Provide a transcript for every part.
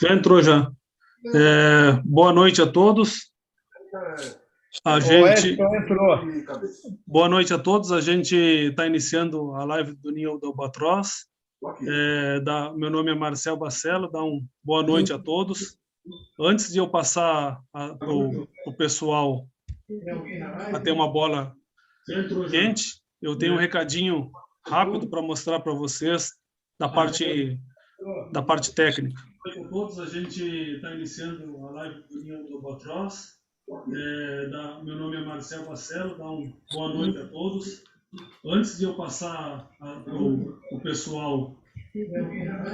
Já entrou já. Boa noite a todos. Boa noite a todos. A gente está iniciando a live do Ninho do Albatroz. Meu nome é Marcel Bacelo. Dá boa noite a todos. Antes de eu passar para o pessoal a ter uma bola quente, eu tenho um recadinho rápido para mostrar para vocês da parte técnica. Com todos, a gente está iniciando a live do Ninho do Albatroz. Meu nome é Marcel Bacelo. Dá boa noite a todos. Antes de eu passar para o pessoal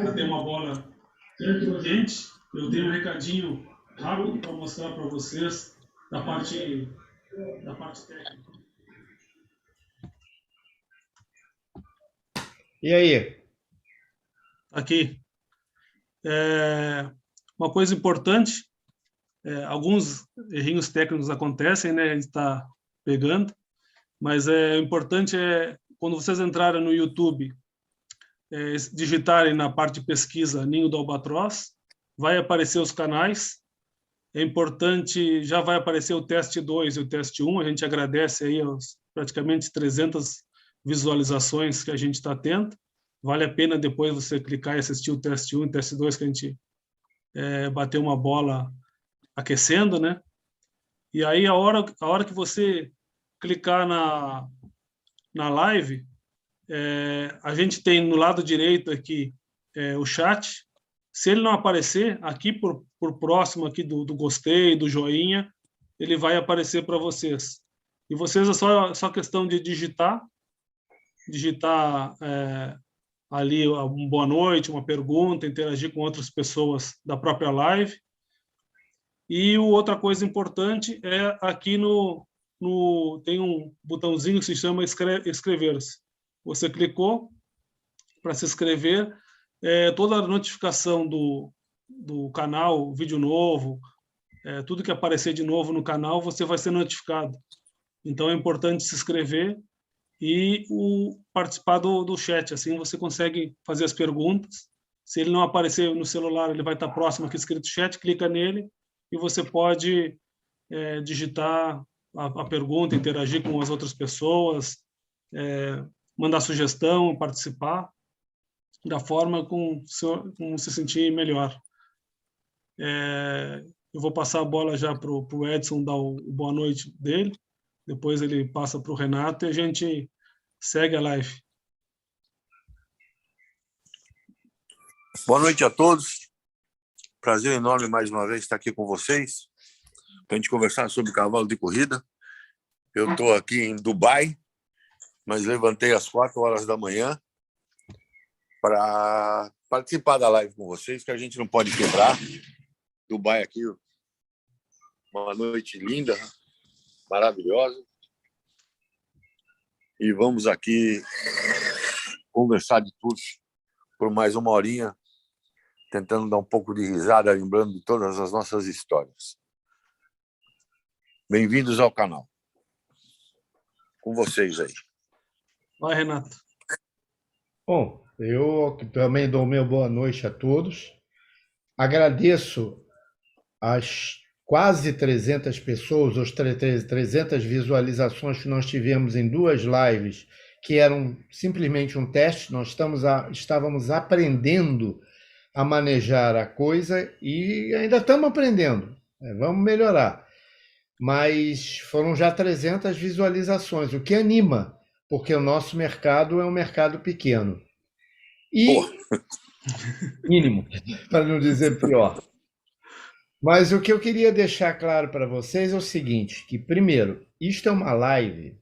a ter uma bola quente, eu tenho um recadinho rápido para mostrar para vocês da parte técnica. E aí? Aqui. Uma coisa importante, alguns errinhos técnicos acontecem, né? A gente está pegando, mas importante quando vocês entrarem no YouTube, digitarem na parte de pesquisa Ninho do Albatroz, vai aparecer os canais. É importante, já vai aparecer o teste 2 e o teste 1. A gente agradece aí aos praticamente 300 visualizações que a gente está tendo. Vale a pena depois você clicar e assistir o teste 1 e o teste 2, que a gente bateu uma bola aquecendo, né? E aí, a hora que você clicar na live, a gente tem no lado direito aqui o chat. Se ele não aparecer, aqui por próximo aqui do gostei, do joinha, ele vai aparecer para vocês. E vocês é só questão de digitar ali uma boa noite, uma pergunta, interagir com outras pessoas da própria live. E outra coisa importante é aqui tem um botãozinho que se chama inscrever-se. Você clicou para se inscrever, toda a notificação do canal, vídeo novo, tudo que aparecer de novo no canal, você vai ser notificado. Então é importante se inscrever e participar do chat. Assim você consegue fazer as perguntas. Se ele não aparecer no celular, ele vai estar próximo aqui escrito chat, clica nele e você pode digitar a pergunta, interagir com as outras pessoas, mandar sugestão, participar da forma como se sentir melhor. Eu vou passar a bola já para o Edson dar o boa noite dele, depois ele passa para o Renato e a gente segue a live. Boa noite a todos. Prazer enorme mais uma vez estar aqui com vocês para a gente conversar sobre cavalo de corrida. Eu estou aqui em Dubai, mas levantei às 4 horas da manhã para participar da live com vocês, que a gente não pode quebrar. Dubai aqui, uma noite linda, maravilhosa. E vamos aqui conversar de tudo por mais uma horinha, tentando dar um pouco de risada, lembrando de todas as nossas histórias. Bem-vindos ao canal. Com vocês aí. Vai, Renato. Bom, eu também dou meu boa noite a todos. Agradeço as quase 300 pessoas, os 300 visualizações que nós tivemos em 2 lives, que eram simplesmente um teste. Nós estávamos aprendendo a manejar a coisa e ainda estamos aprendendo. Vamos melhorar. Mas foram já 300 visualizações, o que anima, porque o nosso mercado é um mercado pequeno. E mínimo, para não dizer pior. Mas o que eu queria deixar claro para vocês é o seguinte, que primeiro, isto é uma live,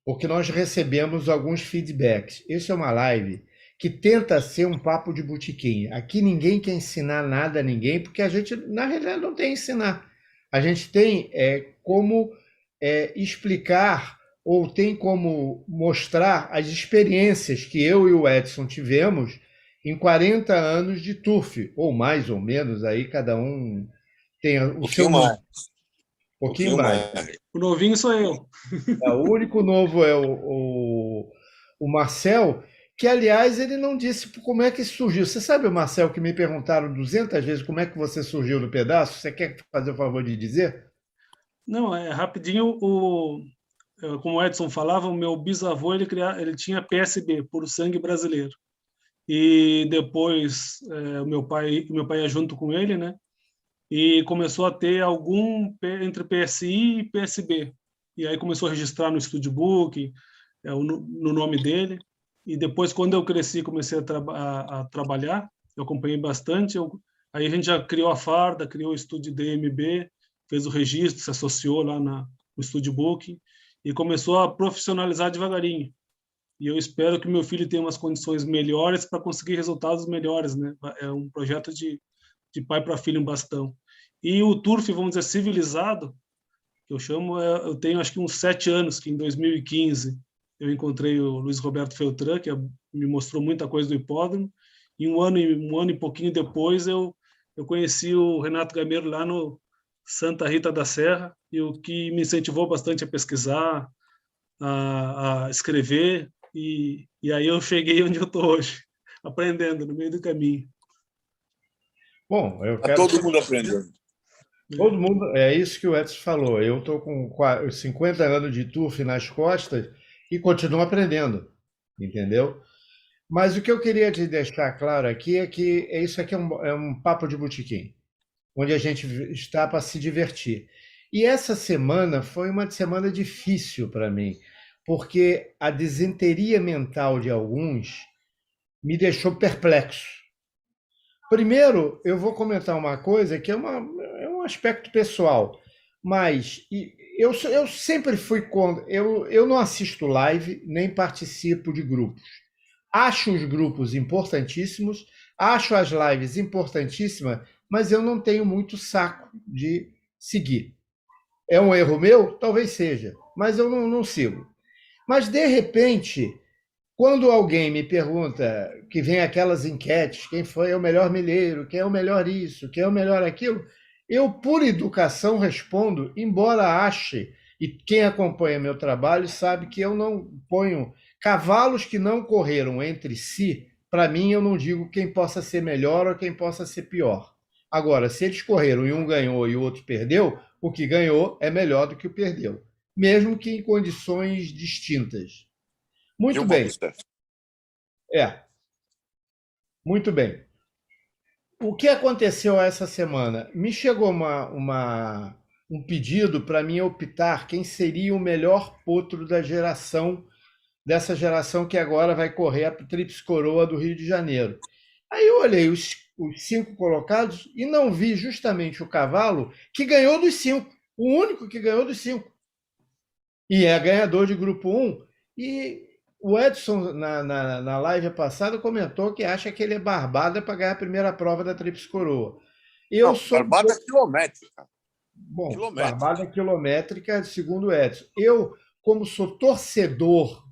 porque nós recebemos alguns feedbacks. Isso é uma live que tenta ser um papo de botequim. Aqui ninguém quer ensinar nada a ninguém, porque a gente, na realidade, não tem a ensinar. A gente tem como explicar ou tem como mostrar as experiências que eu e o Edson tivemos em 40 anos de turf, ou mais ou menos, aí cada um tem o seu... mais. Um pouquinho mais. O novinho sou eu. O único novo é o Marcel, que, aliás, ele não disse como é que surgiu. Você sabe, Marcel, que me perguntaram 200 vezes como é que você surgiu no pedaço? Você quer fazer o favor de dizer? Não, é rapidinho. Como o Edson falava, o meu bisavô ele tinha PSB, Puro Sangue Brasileiro. E depois o meu pai ia junto com ele, né? E começou a ter algum entre PSI e PSB. E aí começou a registrar no Studbook, no nome dele. E depois, quando eu cresci, comecei a trabalhar, eu acompanhei bastante. Aí a gente já criou a farda, criou o estúdio DMB, fez o registro, se associou lá no Studbook e começou a profissionalizar devagarinho. E eu espero que meu filho tenha umas condições melhores para conseguir resultados melhores, né? É um projeto de pai para filho, um bastão. E o turf, vamos dizer, civilizado, que eu chamo, eu tenho acho que uns 7 anos, que em 2015 eu encontrei o Luiz Roberto Feltran, que me mostrou muita coisa do hipódromo, e um ano e pouquinho depois eu conheci o Renato Gameiro lá no Santa Rita da Serra, e o que me incentivou bastante a pesquisar, a escrever, e aí eu cheguei onde eu estou hoje, aprendendo no meio do caminho. Bom, eu Está quero... todo mundo aprendendo. Todo mundo, é isso que o Edson falou. Eu estou com 50 anos de turf nas costas e continuo aprendendo, entendeu? Mas o que eu queria te deixar claro aqui é que isso aqui é um papo de botequim, onde a gente está para se divertir. E essa semana foi uma semana difícil para mim, porque a disenteria mental de alguns me deixou perplexo. Primeiro, eu vou comentar uma coisa que é um aspecto pessoal, mas eu sempre fui contra. Eu não assisto live nem participo de grupos. Acho os grupos importantíssimos, acho as lives importantíssimas, mas eu não tenho muito saco de seguir. É um erro meu? Talvez seja, mas eu não sigo. Mas, de repente, quando alguém me pergunta, que vem aquelas enquetes, quem foi o melhor milheiro, quem é o melhor isso, quem é o melhor aquilo, eu, por educação, respondo, embora ache, e quem acompanha meu trabalho sabe que eu não ponho cavalos que não correram entre si, para mim eu não digo quem possa ser melhor ou quem possa ser pior. Agora, se eles correram e um ganhou e o outro perdeu, o que ganhou é melhor do que o perdeu, mesmo que em condições distintas. Muito bem. Muito bem. O que aconteceu essa semana? Me chegou um pedido para mim optar quem seria o melhor potro dessa geração que agora vai correr a Tríplice Coroa do Rio de Janeiro. Aí eu olhei os 5 colocados e não vi justamente o cavalo que ganhou dos 5, o único que ganhou dos 5. E é ganhador de grupo 1. E o Edson, na live passada, comentou que acha que ele é barbada para ganhar a primeira prova da Tríplice Coroa. Barbada quilométrica. Bom, barbada quilométrica, segundo o Edson. Eu, como sou torcedor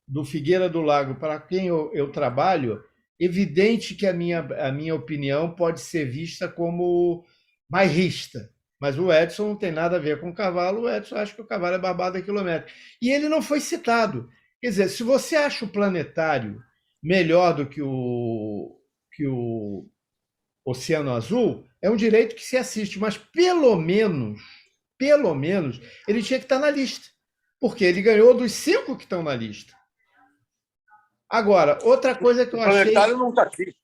do Figueira do Lago, para quem eu trabalho, evidente que a minha opinião pode ser vista como bairrista. Mas o Edson não tem nada a ver com o cavalo, o Edson acha que o cavalo é barbada quilométrica. E ele não foi citado. Quer dizer, se você acha o Planetário melhor do que o Oceano Azul, é um direito que se assiste, mas pelo menos, ele tinha que estar na lista, porque ele ganhou dos 5 que estão na lista. Agora, outra coisa que eu achei... O Planetário não está aqui.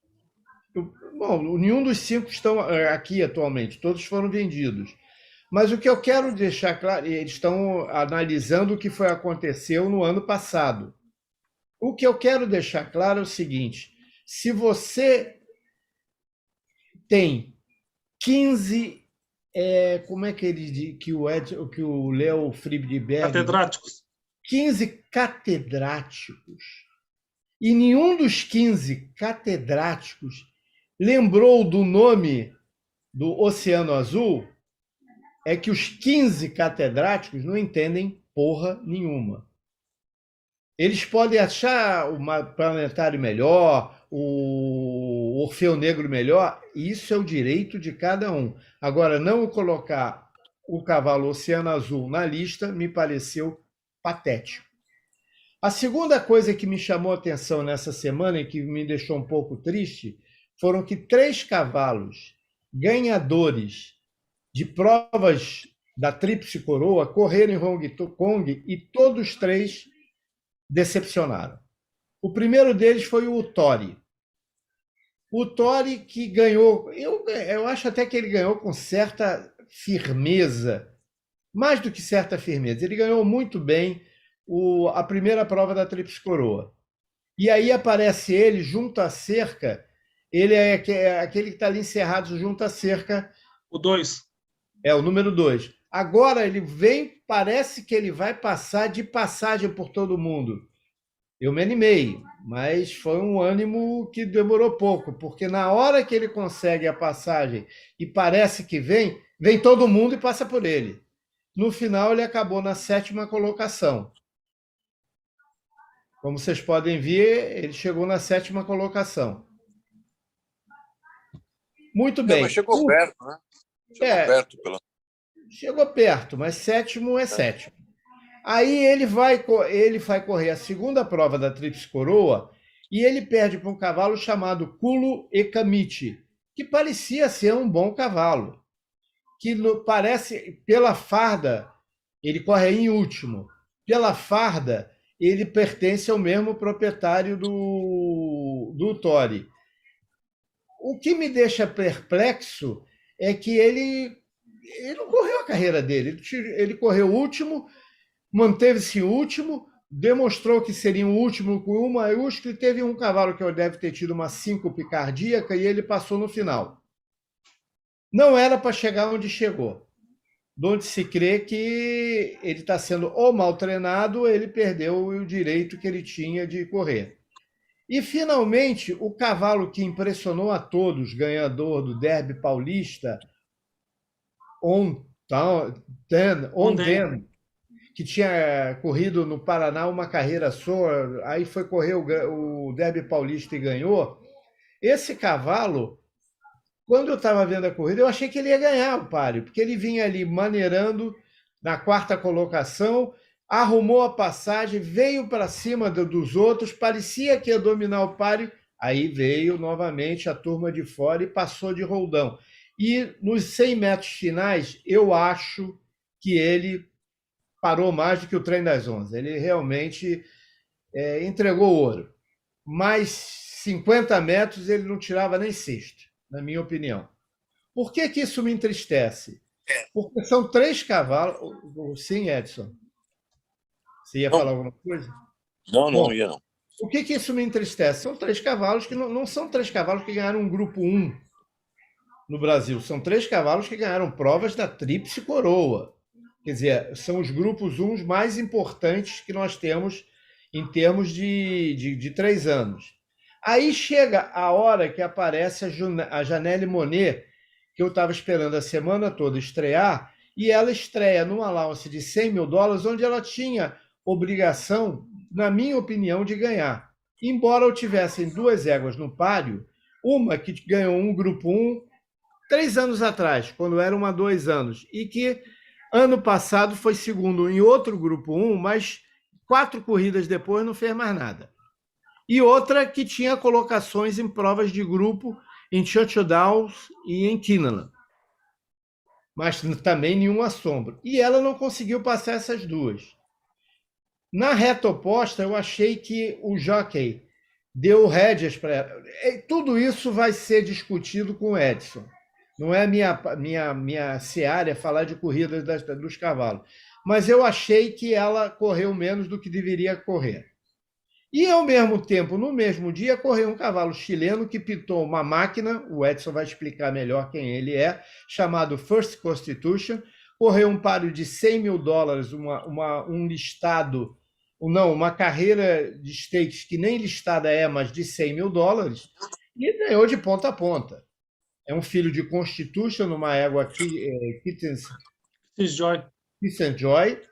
Bom, nenhum dos 5 estão aqui atualmente, todos foram vendidos. Mas o que eu quero deixar claro, eles estão analisando o que aconteceu no ano passado. O que eu quero deixar claro é o seguinte: se você tem 15, como é que ele diz que o Léo Friedberg... Catedráticos. 15 catedráticos. E nenhum dos 15 catedráticos lembrou do nome do Oceano Azul, é que os 15 catedráticos não entendem porra nenhuma. Eles podem achar o Planetário melhor, o Orfeu Negro melhor, isso é o direito de cada um. Agora, não colocar o cavalo Oceano Azul na lista me pareceu patético. A segunda coisa que me chamou a atenção nessa semana e que me deixou um pouco triste foram que 3 cavalos ganhadores de provas da Tríplice Coroa correram em Hong Kong e todos 3 decepcionaram. O primeiro deles foi o Tori. O Tori que ganhou, eu acho até que ele ganhou com certa firmeza, mais do que certa firmeza. Ele ganhou muito bem a primeira prova da Tríplice Coroa. E aí aparece ele junto à cerca, ele é aquele que está ali encerrado junto à cerca. O 2. É o número 2. Agora ele vem, parece que ele vai passar de passagem por todo mundo. Eu me animei, mas foi um ânimo que demorou pouco, porque na hora que ele consegue a passagem e parece que vem todo mundo e passa por ele. No final, ele acabou na 7ª colocação. Como vocês podem ver, ele chegou na 7ª colocação. Muito bem. Mas chegou perto, né? Chegou perto. Chegou perto, mas 7º é 7º. Aí ele vai correr a segunda prova da Tríplice Coroa e ele perde para um cavalo chamado Kulu Ekamichi, que parecia ser um bom cavalo. Que parece, pela farda, ele corre em último. Pela farda, ele pertence ao mesmo proprietário do Tori. O que me deixa perplexo é que ele não correu a carreira dele. Ele correu último, manteve-se último, demonstrou que seria o último com uma maiúscula e teve um cavalo que deve ter tido uma síncope cardíaca e ele passou no final. Não era para chegar onde chegou. Onde se crê que ele está sendo ou mal treinado, ou ele perdeu o direito que ele tinha de correr. E, finalmente, o cavalo que impressionou a todos, ganhador do Derby Paulista, On Ten, que tinha corrido no Paraná uma carreira só, aí foi correr o Derby Paulista e ganhou. Esse cavalo, quando eu estava vendo a corrida, eu achei que ele ia ganhar o páreo, porque ele vinha ali maneirando na 4ª colocação, arrumou a passagem, veio para cima dos outros, parecia que ia dominar o páreo, aí veio novamente a turma de fora e passou de roldão. E nos 100 metros finais, eu acho que ele parou mais do que o trem das 11. Ele realmente entregou ouro. Mais 50 metros ele não tirava nem sexto, na minha opinião. Por que isso me entristece? Porque são 3 cavalos... Sim, Edson? Você ia falar alguma coisa? Não ia não. O que isso me entristece? São 3 cavalos que não são 3 cavalos que ganharam um grupo 1 no Brasil. São 3 cavalos que ganharam provas da Tríplice Coroa. Quer dizer, são os grupos 1 mais importantes que nós temos em termos de 3 anos. Aí chega a hora que aparece a Janelle Monáe, que eu estava esperando a semana toda estrear, e ela estreia num allowance de $100 mil, onde ela tinha obrigação, na minha opinião, de ganhar. Embora eu tivesse 2 éguas no páreo, uma que ganhou um grupo 1 3 anos atrás, quando era uma 2 anos, e que ano passado foi segundo em outro grupo 1, mas 4 corridas depois não fez mais nada. E outra que tinha colocações em provas de grupo em Churchill Downs e em Keeneland. Mas também nenhum assombro. E ela não conseguiu passar essas 2. Na reta oposta, eu achei que o jockey deu rédeas para ela. Tudo isso vai ser discutido com o Edson. Não é minha seara falar de corridas dos cavalos. Mas eu achei que ela correu menos do que deveria correr. E, ao mesmo tempo, no mesmo dia, correu um cavalo chileno que pitou uma máquina, o Edson vai explicar melhor quem ele é, chamado First Constitution, correu um páreo de $100 mil, um listado, não, uma carreira de stakes que nem listada é, mas de $100 mil, e ganhou de ponta a ponta. É um filho de Constitution, numa égua Kittens Joy,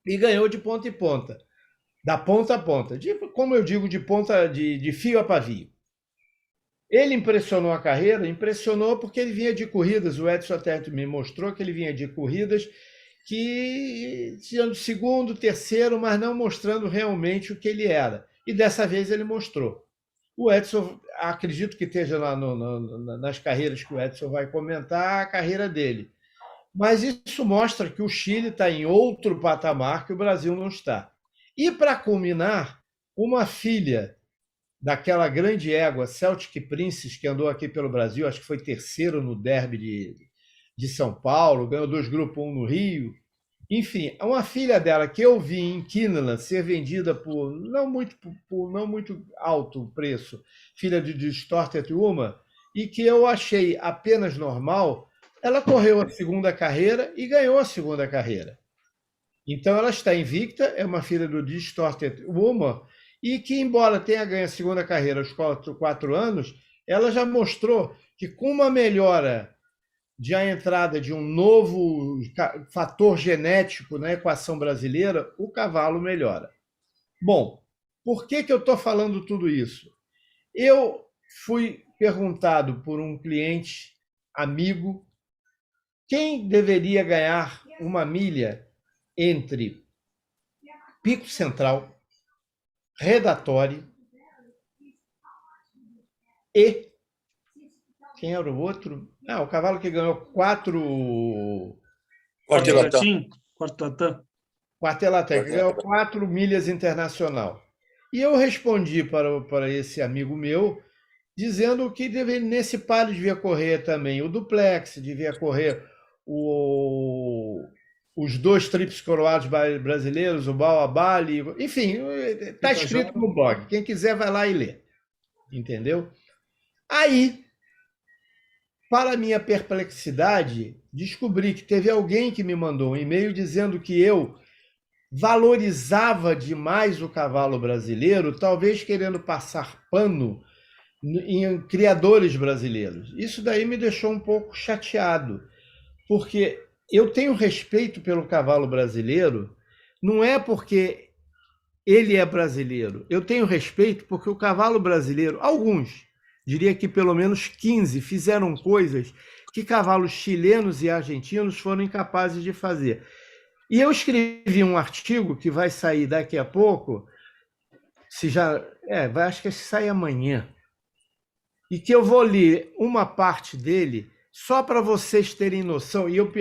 e ganhou de ponta e ponta. Da ponta a ponta, como eu digo, de ponta de fio a pavio. Ele impressionou a carreira, impressionou porque ele vinha de corridas, o Edson até me mostrou que ele vinha de corridas que tirando segundo, terceiro, mas não mostrando realmente o que ele era. E dessa vez ele mostrou. O Edson, acredito que esteja lá nas carreiras que o Edson vai comentar, a carreira dele. Mas isso mostra que o Chile está em outro patamar que o Brasil não está. E, para culminar, uma filha daquela grande égua, Celtic Princess, que andou aqui pelo Brasil, acho que foi terceiro no derby de São Paulo, ganhou 2 grupos 1 no Rio. Enfim, uma filha dela que eu vi em Quinlan ser vendida por não muito alto preço, filha de Distorted Woman, e que eu achei apenas normal, ela correu a segunda carreira e ganhou a segunda carreira. Então ela está invicta, é uma filha do Distorted Woman, e que, embora tenha ganho a segunda carreira aos 4 anos, ela já mostrou que com uma melhora de a entrada de um novo fator genético na equação brasileira, o cavalo melhora. Bom, por que eu estou falando tudo isso? Eu fui perguntado por um cliente, amigo, quem deveria ganhar uma milha entre Pico Central, Redatório e... Quem era o outro? O cavalo que ganhou 4... Quartelatã, que ganhou 4 milhas internacional. E eu respondi para esse amigo meu, dizendo que nesse palio devia correr também o Duplex, devia correr os 2 tríplices coroados brasileiros, o Baobali, enfim, está escrito no blog. Quem quiser vai lá e lê. Entendeu? Aí, para minha perplexidade, descobri que teve alguém que me mandou um e-mail dizendo que eu valorizava demais o cavalo brasileiro, talvez querendo passar pano em criadores brasileiros. Isso daí me deixou um pouco chateado, porque eu tenho respeito pelo cavalo brasileiro, não é porque ele é brasileiro. Eu tenho respeito porque o cavalo brasileiro, alguns, diria que pelo menos 15, fizeram coisas que cavalos chilenos e argentinos foram incapazes de fazer. E eu escrevi um artigo que vai sair daqui a pouco, acho que sai amanhã, e que eu vou ler uma parte dele só para vocês terem noção, e eu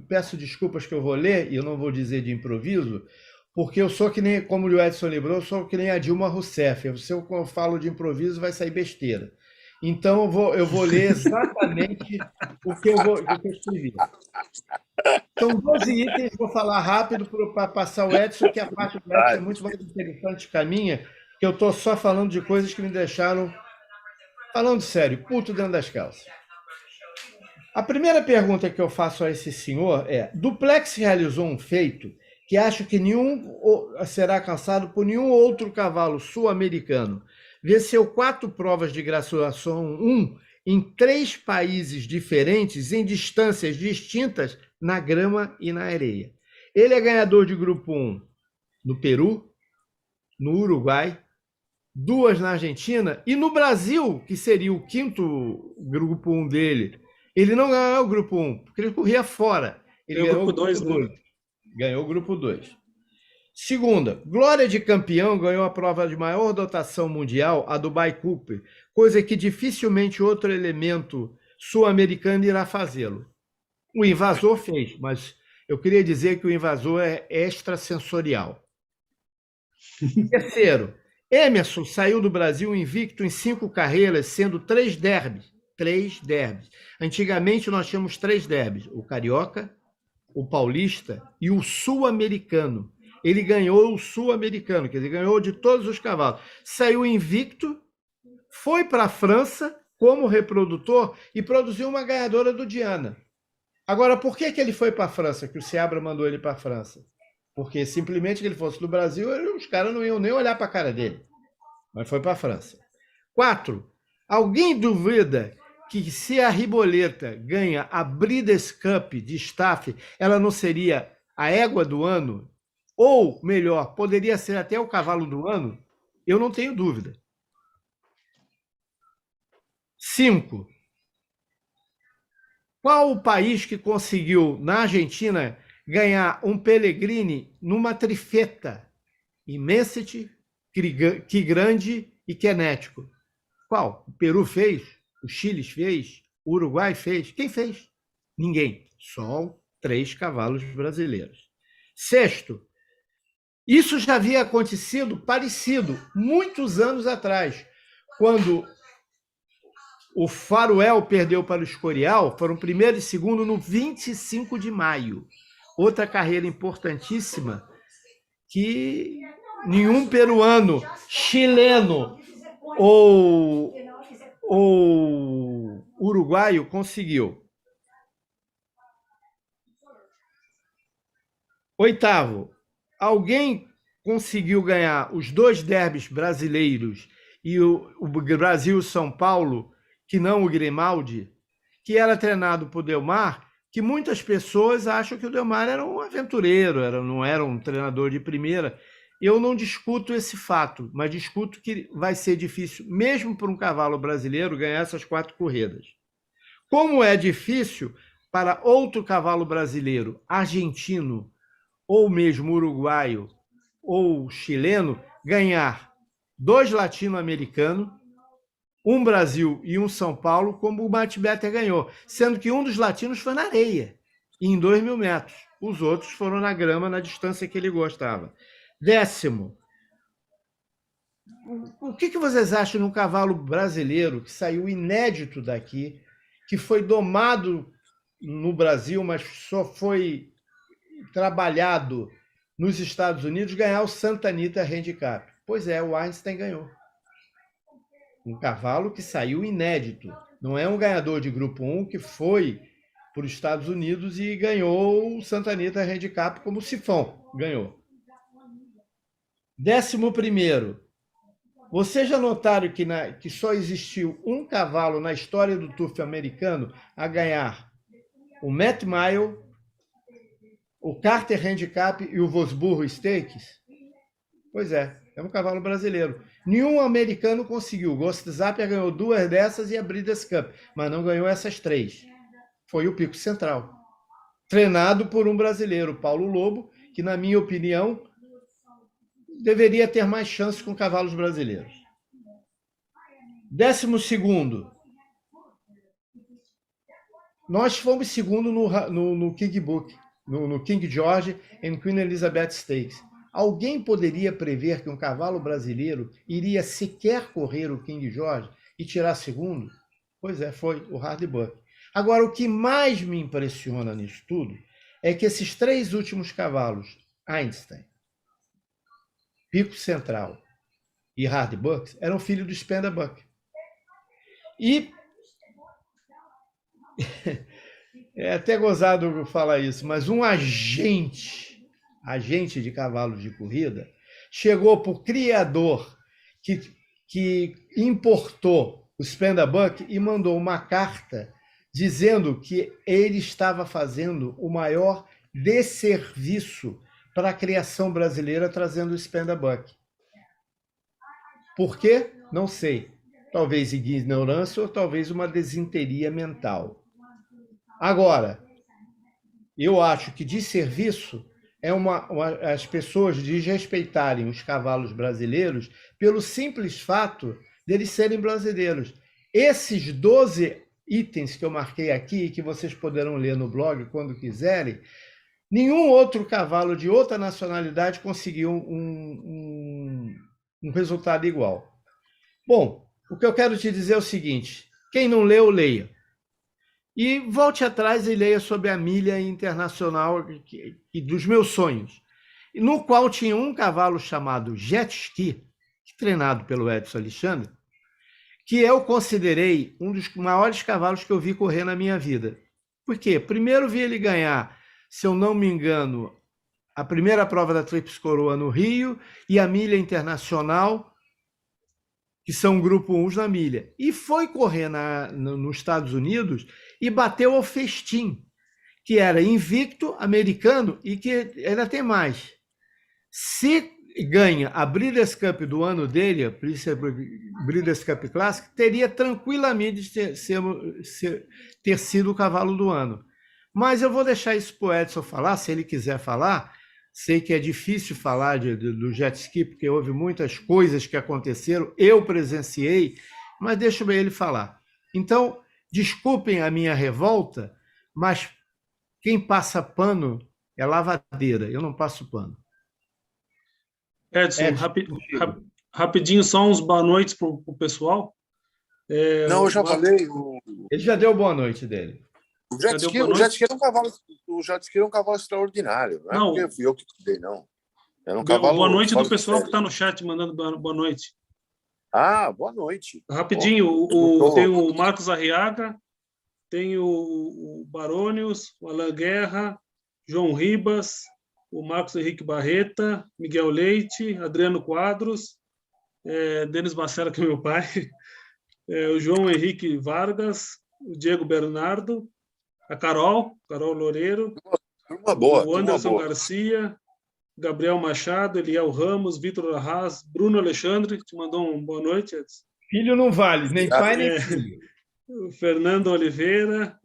peço desculpas que eu vou ler, e eu não vou dizer de improviso, porque eu sou que nem, como o Edson lembrou, eu sou que nem a Dilma Rousseff. Se eu falo de improviso, vai sair besteira. Então, eu vou ler exatamente o que eu escrevi. São 12 itens, vou falar rápido para passar o Edson, que a parte do Edson é muito mais interessante que a minha, que eu estou só falando de coisas que me deixaram, falando sério, puto dentro das calças. A primeira pergunta que eu faço a esse senhor é: Duplex realizou um feito que acho que nenhum será alcançado por nenhum outro cavalo sul-americano. Venceu 4 provas de graduação 1 em 3 países diferentes, em distâncias distintas, na grama e na areia. Ele é ganhador de grupo 1 no Peru, no Uruguai, 2 na Argentina e no Brasil, que seria o 5º grupo 1 dele. Ele não ganhou o grupo 1, porque ele corria fora. Ele ganhou o grupo 2. Ganhou o grupo 2. Segunda, glória de campeão, ganhou a prova de maior dotação mundial, a Dubai Cooper, coisa que dificilmente outro elemento sul-americano irá fazê-lo. O Invasor fez, mas eu queria dizer que o Invasor é extrasensorial. Terceiro, Emerson saiu do Brasil invicto em 5 carreiras, sendo 3 derbys. 3 derbys. Antigamente nós tínhamos 3 derbys, o Carioca, o Paulista e o Sul-Americano. Ele ganhou o Sul-Americano, quer dizer, ganhou de todos os cavalos. Saiu invicto, foi para a França como reprodutor e produziu uma ganhadora do Diana. Agora, por que ele foi para a França, que o Seabra mandou ele para a França? Porque simplesmente que ele fosse do Brasil, os caras não iam nem olhar para a cara dele. Mas foi para a França. 4. Alguém duvida que se a Riboleta ganha a Breeders' Cup de Staff, ela não seria a égua do ano? Ou, melhor, poderia ser até o cavalo do ano? Eu não tenho dúvida. 5. Qual o país que conseguiu, na Argentina, ganhar um Pellegrini numa trifeta, Immensity, Que Grande e Kenético. Qual? O Peru fez, o Chile fez, o Uruguai fez. Quem fez? Ninguém. Só 3 cavalos brasileiros. Sexto, isso já havia acontecido parecido muitos anos atrás, quando o Faroel perdeu para o Escorial, foram primeiro e segundo no 25 de maio. Outra carreira importantíssima que nenhum peruano, chileno ou uruguaio conseguiu. Oitavo, alguém conseguiu ganhar os 2 derbys brasileiros e o Brasil e São Paulo, que não o Grimaldi, que era treinado por Delmar, que muitas pessoas acham que o Delmar era um aventureiro, não era um treinador de primeira. Eu não discuto esse fato, mas discuto que vai ser difícil, mesmo para um cavalo brasileiro, ganhar essas 4 corridas. Como é difícil para outro cavalo brasileiro, argentino, ou mesmo uruguaio, ou chileno, ganhar 2 latino-americanos, um Brasil e um São Paulo, como o Matt Better ganhou, sendo que um dos latinos foi na areia, em 2.000 metros. Os outros foram na grama, na distância que ele gostava. Décimo, o que vocês acham de um cavalo brasileiro que saiu inédito daqui, que foi domado no Brasil, mas só foi trabalhado nos Estados Unidos, ganhar o Santa Anita Handicap? Pois é, o Einstein ganhou. Um cavalo que saiu inédito. Não é um ganhador de Grupo 1 que foi para os Estados Unidos e ganhou o Santa Anita Handicap como o Sifão ganhou. 11º. Vocês já notaram que só existiu um cavalo na história do turf americano a ganhar o Matt Mile, o Carter Handicap e o Vosburgo Stakes? Pois é um cavalo brasileiro. Nenhum americano conseguiu. Ghost Zapper ganhou 2 dessas e a Breeders' Cup, mas não ganhou essas 3. Foi o Pico Central. Treinado por um brasileiro, Paulo Lobo, que, na minha opinião, deveria ter mais chance com cavalos brasileiros. 12º. Nós fomos segundo no King Book, no King George and Queen Elizabeth Stakes. Alguém poderia prever que um cavalo brasileiro iria sequer correr o King George e tirar segundo? Pois é, foi o Hardbuck. Agora, o que mais me impressiona nisso tudo é que esses 3 últimos cavalos, Einstein, Pico Central e Hardbuck, eram filhos do Spendabuck. E é até gozado falar isso, mas um agente de cavalos de corrida, chegou para o criador que importou o Spendabuck e mandou uma carta dizendo que ele estava fazendo o maior desserviço para a criação brasileira trazendo o Spendabuck. Por quê? Não sei. Talvez ignorância ou talvez uma desinteria mental. Agora, eu acho que desserviço é as pessoas desrespeitarem os cavalos brasileiros pelo simples fato deles serem brasileiros. Esses 12 itens que eu marquei aqui, e que vocês poderão ler no blog quando quiserem, nenhum outro cavalo de outra nacionalidade conseguiu um resultado igual. Bom, o que eu quero te dizer é o seguinte: quem não leu, leia. E volte atrás e leia sobre a milha internacional dos meus sonhos, no qual tinha um cavalo chamado Jet Ski, treinado pelo Edson Alexandre, que eu considerei um dos maiores cavalos que eu vi correr na minha vida. Por quê? Primeiro vi ele ganhar, se eu não me engano, a primeira prova da Tríplice Coroa no Rio e a milha internacional, que são grupo 1 na milha. E foi correr nos Estados Unidos e bateu ao Festim, que era invicto, americano e que ainda tem mais. Se ganha a Breeders' Cup do ano dele, a Breeders' Cup Classic, teria tranquilamente ter sido o cavalo do ano. Mas eu vou deixar isso para o Edson falar, se ele quiser falar. Sei que é difícil falar do jet ski, porque houve muitas coisas que aconteceram, eu presenciei, mas deixa ele falar. Então, desculpem a minha revolta, mas quem passa pano é lavadeira, eu não passo pano. Edson, rapidinho, só uns boa noites para o pessoal. Não, eu já falei. Ele já deu boa noite dele. O jet ski é um cavalo extraordinário. Não é porque fui eu que cuidei, não. É um cavalo. Boa noite do pessoal que está no chat mandando boa noite. Ah, boa noite. Rapidinho, tem o Marcos Arriaga, tem o Barônios, o Alain Guerra, João Ribas, o Marcos Henrique Barreta, Miguel Leite, Adriano Quadros, Denis Bacera, que é meu pai, o João Henrique Vargas, o Diego Bernardo, a Carol Loureiro, o Anderson Garcia, Gabriel Machado, Eliel Ramos, Vitor Arras, Bruno Alexandre, te mandou uma boa noite, Edson. Filho não vale, nem pai nem filho. O Fernando Oliveira,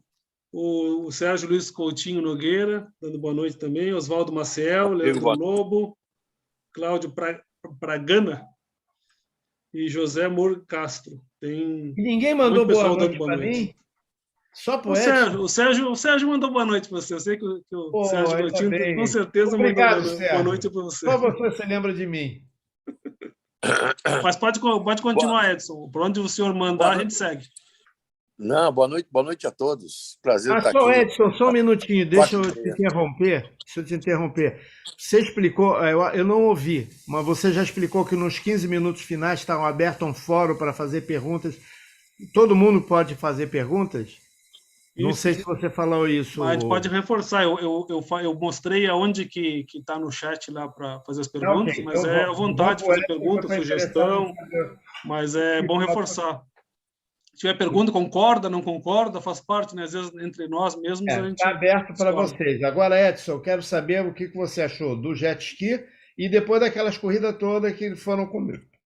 o Sérgio Luiz Coutinho Nogueira, dando boa noite também, Oswaldo Maciel, Leandro Lobo, Cláudio Pragana e José Mur Castro. Tem ninguém mandou boa noite para mim? Só pro o Sérgio mandou boa noite para você. Eu sei que o Sérgio Coutinho com certeza Obrigado, mandou boa noite para você. Só você lembra de mim. Mas pode continuar, Edson. Por onde o senhor mandar, a gente segue. Não, boa noite a todos. Prazer estar só, aqui. Edson, só um minutinho, deixa eu te interromper. Você explicou, eu não ouvi, mas você já explicou que nos 15 minutos finais está aberto um fórum para fazer perguntas. Todo mundo pode fazer perguntas? Não sei se você falou isso. Mas a gente pode reforçar. Eu mostrei aonde que está no chat lá para fazer as perguntas, mas então à vontade de fazer pergunta, sugestão, mas é bom reforçar. Se tiver pergunta, concorda, não concorda, faz parte, né? Às vezes, entre nós mesmos, a gente... Está aberto para vocês. Agora, Edson, eu quero saber o que você achou do jet ski e depois daquelas corridas todas que foram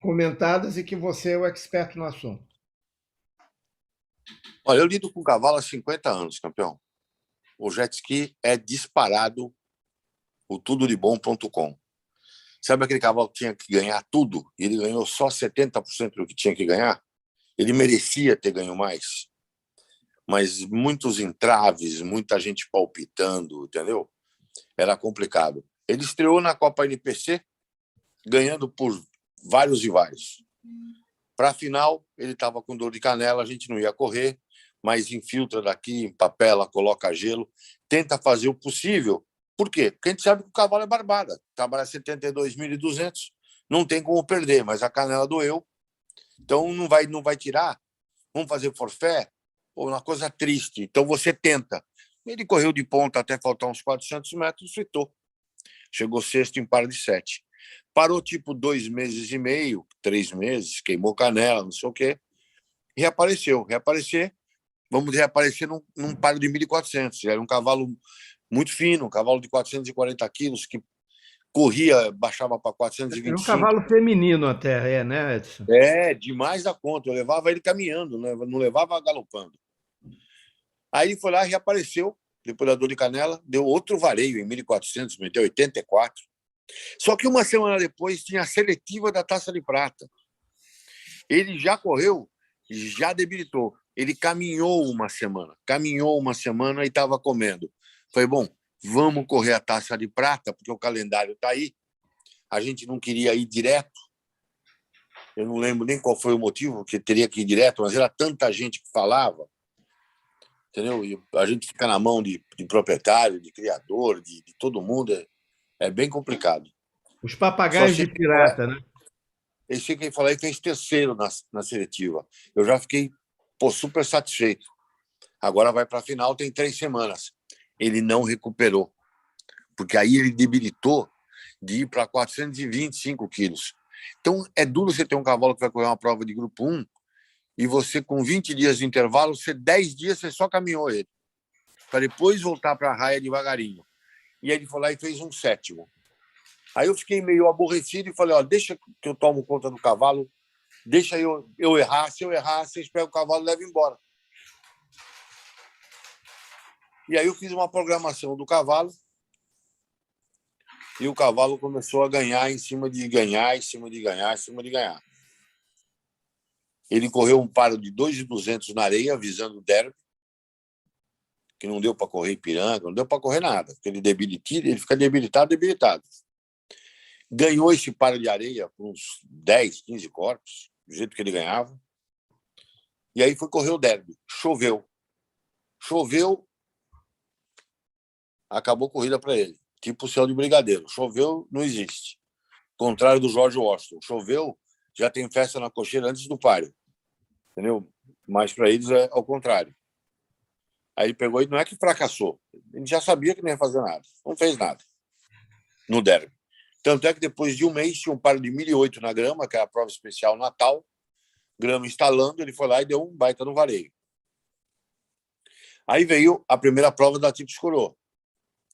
comentadas e que você é o expert no assunto. Olha, eu lido com cavalo há 50 anos, campeão. O jet ski é disparado o tudodebom.com. Sabe aquele cavalo que tinha que ganhar tudo e ele ganhou só 70% do que tinha que ganhar? Ele merecia ter ganho mais, mas muitos entraves, muita gente palpitando, entendeu? Era complicado. Ele estreou na Copa NPC, ganhando por vários e vários. Para a final, ele estava com dor de canela, a gente não ia correr, mas infiltra daqui, empapela, coloca gelo, tenta fazer o possível. Por quê? Porque a gente sabe que o cavalo é barbada. Trabalha 72.200, não tem como perder, mas a canela doeu. Então, não vai tirar. Vamos fazer forfé? Pô, uma coisa triste. Então, você tenta. Ele correu de ponta até faltar uns 400 metros, fritou. Chegou sexto em par de 7. Parou, tipo, 2 meses e meio, 3 meses, queimou canela, não sei o quê. E reapareceu. Vamos reaparecer num par de 1.400. Era um cavalo muito fino, um cavalo de 440 quilos, que corria, baixava para 425. É um cavalo feminino até, né, Edson? Demais da conta. Eu levava ele caminhando, né? Não levava galopando. Aí ele foi lá e reapareceu, depois da dor de canela, deu outro vareio em 1.400, meteu 84. Só que uma semana depois tinha a seletiva da Taça de Prata. Ele já correu, já debilitou. Ele caminhou uma semana e estava comendo. Falei, bom, vamos correr a Taça de Prata, porque o calendário está aí. A gente não queria ir direto. Eu não lembro nem qual foi o motivo, que teria que ir direto, mas era tanta gente que falava. Entendeu? E a gente fica na mão de proprietário, de criador, de todo mundo. É bem complicado. Os papagaios de pirata, né? Eu sei quem falou aí fez terceiro na seletiva. Eu já fiquei super satisfeito. Agora vai para a final, tem 3 semanas. Ele não recuperou, porque aí ele debilitou de ir para 425 quilos. Então, é duro você ter um cavalo que vai correr uma prova de grupo 1 e você, com 20 dias de intervalo, 10 dias você só caminhou ele, para depois voltar para a raia devagarinho. E aí ele foi lá e fez um 7º. Aí eu fiquei meio aborrecido e falei, deixa que eu tomo conta do cavalo, deixa eu errar. Se eu errar, vocês pegam o cavalo e levam embora. E aí eu fiz uma programação do cavalo e o cavalo começou a ganhar em cima de ganhar, em cima de ganhar, em cima de ganhar. Ele correu um paro de 2.200 na areia, visando o derby, que não deu para correr Ipiranga, não deu para correr nada, porque ele fica debilitado. Ganhou esse paro de areia por uns 10, 15 corpos, do jeito que ele ganhava. E aí foi correr o derby. Choveu, acabou a corrida para ele. Tipo o céu de brigadeiro. Choveu, não existe. Contrário do George Washington. Choveu, já tem festa na cocheira antes do páreo. Entendeu? Mas para eles é ao contrário. Aí ele pegou e não é que fracassou. Ele já sabia que não ia fazer nada. Não fez nada no derby. Tanto é que depois de um mês tinha um páreo de 1.008 na grama, que era a prova especial Natal. Grama instalando, ele foi lá e deu um baita no vareio. Aí veio a primeira prova da Tríplice Coroa,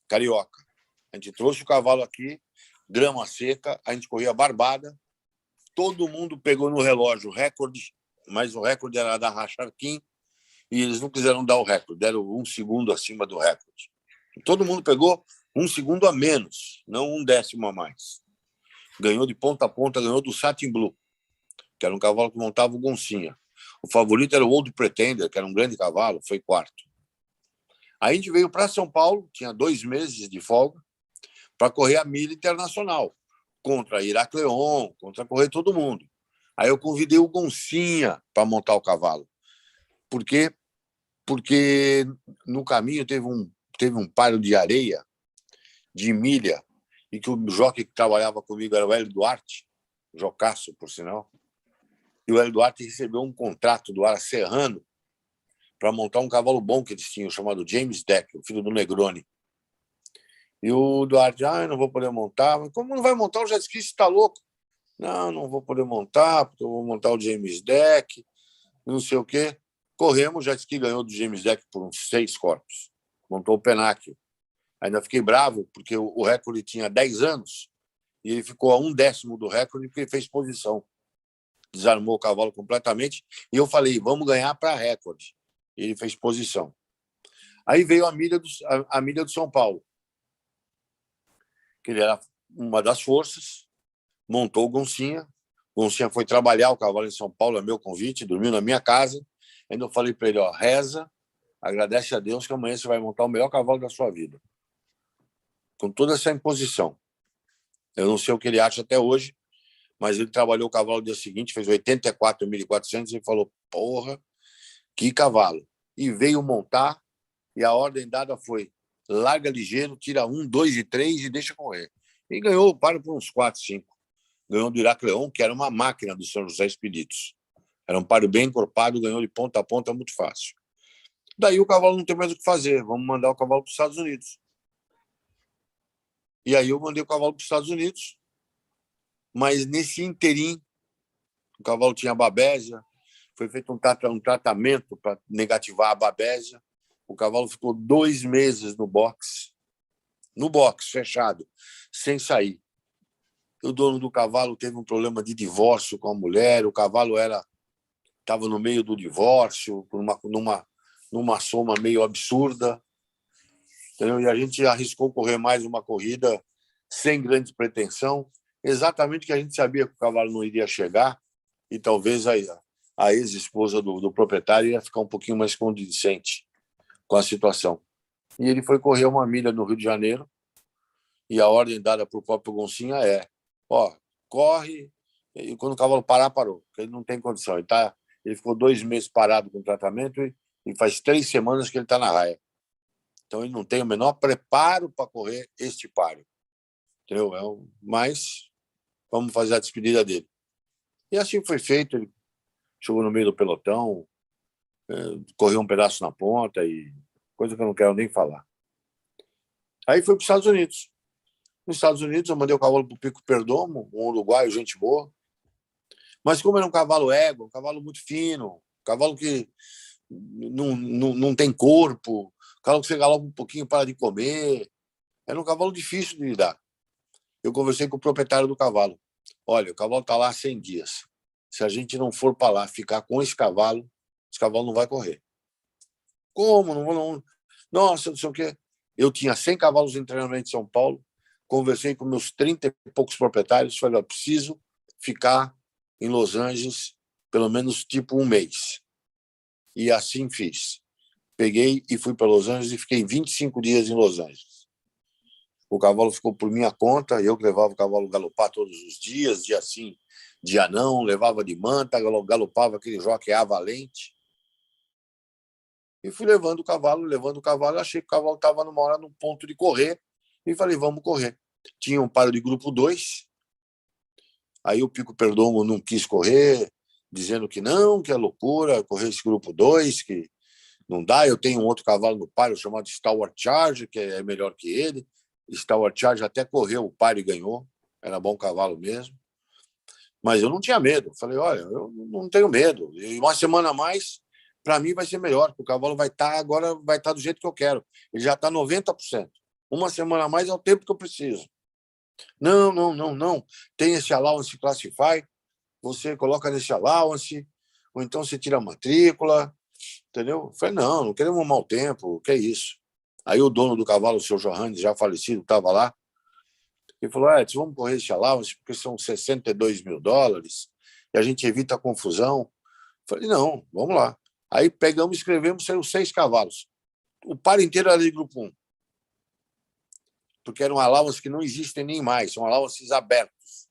Carioca. A gente trouxe o cavalo aqui, grama seca, a gente corria barbada, todo mundo pegou no relógio o recorde, mas o recorde era da Racharquim, e eles não quiseram dar o recorde, deram 1 segundo acima do recorde. E todo mundo pegou 1 segundo a menos, não 1 décimo a mais. Ganhou de ponta a ponta, ganhou do Satin Blue, que era um cavalo que montava o Goncinha. O favorito era o Old Pretender, que era um grande cavalo, foi quarto. Aí a gente veio para São Paulo, tinha 2 meses de folga, para correr a milha internacional, contra Iracleon, contra correr todo mundo. Aí eu convidei o Goncinha para montar o cavalo. Por quê? Porque no caminho teve um páreo de areia, de milha, e que o jockey que trabalhava comigo era o Hélio Duarte, jocaço, por sinal. E o Hélio Duarte recebeu um contrato do Ara Serrano para montar um cavalo bom que eles tinham, chamado James Deck, o filho do Negroni. E o Duarte, eu não vou poder montar. Mas como não vai montar o jet ski, você está louco? Não vou poder montar, porque eu vou montar o James Deck, não sei o quê. Corremos, o jet ski ganhou do James Deck por uns 6 corpos. Montou o Penáquio. Ainda fiquei bravo, porque o recorde tinha 10 anos e ele ficou a 1 décimo do recorde porque ele fez posição. Desarmou o cavalo completamente. E eu falei, vamos ganhar para recorde. E ele fez posição. Aí veio a milha do São Paulo, que ele era uma das forças, montou o Goncinha. O Goncinha foi trabalhar o cavalo em São Paulo, a meu convite, dormiu na minha casa. Ainda eu falei para ele, reza, agradece a Deus que amanhã você vai montar o melhor cavalo da sua vida. Com toda essa imposição. Eu não sei o que ele acha até hoje, mas ele trabalhou o cavalo no dia seguinte, fez 84.400 e falou, porra, que cavalo. E veio montar, e a ordem dada foi, larga ligeiro, tira 1, 2 e 3 e deixa correr. E ganhou o páreo por uns 4, 5. Ganhou do Iracleon, que era uma máquina do São José Expeditos. Era um páreo bem encorpado, ganhou de ponta a ponta muito fácil. Daí o cavalo não tem mais o que fazer, vamos mandar o cavalo para os Estados Unidos. E aí eu mandei o cavalo para os Estados Unidos, mas nesse interim, o cavalo tinha babésia, foi feito um tratamento para negativar a babésia, o cavalo ficou 2 meses no box, fechado, sem sair. O dono do cavalo teve um problema de divórcio com a mulher, o cavalo estava no meio do divórcio, numa soma meio absurda, entendeu? E a gente arriscou correr mais uma corrida sem grande pretensão, exatamente que a gente sabia que o cavalo não iria chegar e talvez a ex-esposa do proprietário ia ficar um pouquinho mais condizente com a situação. E ele foi correr uma milha no Rio de Janeiro e a ordem dada para o próprio Goncinha é, corre, e quando o cavalo parar, parou, porque ele não tem condição. Ele ficou 2 meses parado com o tratamento e faz 3 semanas que ele está na raia. Então, ele não tem o menor preparo para correr este páreo. Entendeu? Mas vamos fazer a despedida dele. E assim foi feito. Ele chegou no meio do pelotão, correu um pedaço na ponta, e coisa que eu não quero nem falar. Aí foi para os Estados Unidos. Nos Estados Unidos, eu mandei o cavalo para o Pico Perdomo, um uruguaio, gente boa. Mas como era um cavalo égua, um cavalo muito fino, um cavalo que não tem corpo, um cavalo que você galopa um pouquinho, para de comer, era um cavalo difícil de lidar. Eu conversei com o proprietário do cavalo. Olha, o cavalo está lá há 100 dias. Se a gente não for para lá ficar com esse cavalo não vai correr. Como? Nossa, não sei o quê. Eu tinha 100 cavalos em treinamento em São Paulo, conversei com meus 30 e poucos proprietários, falei, eu preciso ficar em Los Angeles pelo menos tipo um mês. E assim fiz. Peguei e fui para Los Angeles e fiquei 25 dias em Los Angeles. O cavalo ficou por minha conta, eu que levava o cavalo galopar todos os dias, dia sim, dia não, levava de manta, galopava aquele jockey valente. E fui levando o cavalo, achei que o cavalo estava numa hora no ponto de correr, e falei, vamos correr. Tinha um paro de grupo 2, aí o Pico Perdomo não quis correr, dizendo que não, que é loucura, correr esse grupo 2, que não dá, eu tenho um outro cavalo no páreo chamado Stalwart Charger, que é melhor que ele. Stalwart Charger até correu o páreo e ganhou, era bom cavalo mesmo. Mas eu não tinha medo, falei, olha, eu não tenho medo, e uma semana a mais, para mim vai ser melhor, porque o cavalo vai estar agora, vai estar do jeito que eu quero, ele já está 90%. Uma semana a mais é o tempo que eu preciso. Não, tem esse allowance Classify, você coloca nesse allowance, ou então você tira a matrícula, entendeu? Eu falei, não queremos um mau tempo, o que é isso? Aí o dono do cavalo, o seu Johannes, já falecido, estava lá, e falou, vamos correr esse allowance, porque são $62 mil, e a gente evita a confusão. Eu falei, não, vamos lá. Aí pegamos, escrevemos, saiu 6 cavalos. O par inteiro era de grupo 1, porque eram allowances que não existem nem mais, são allowances abertos.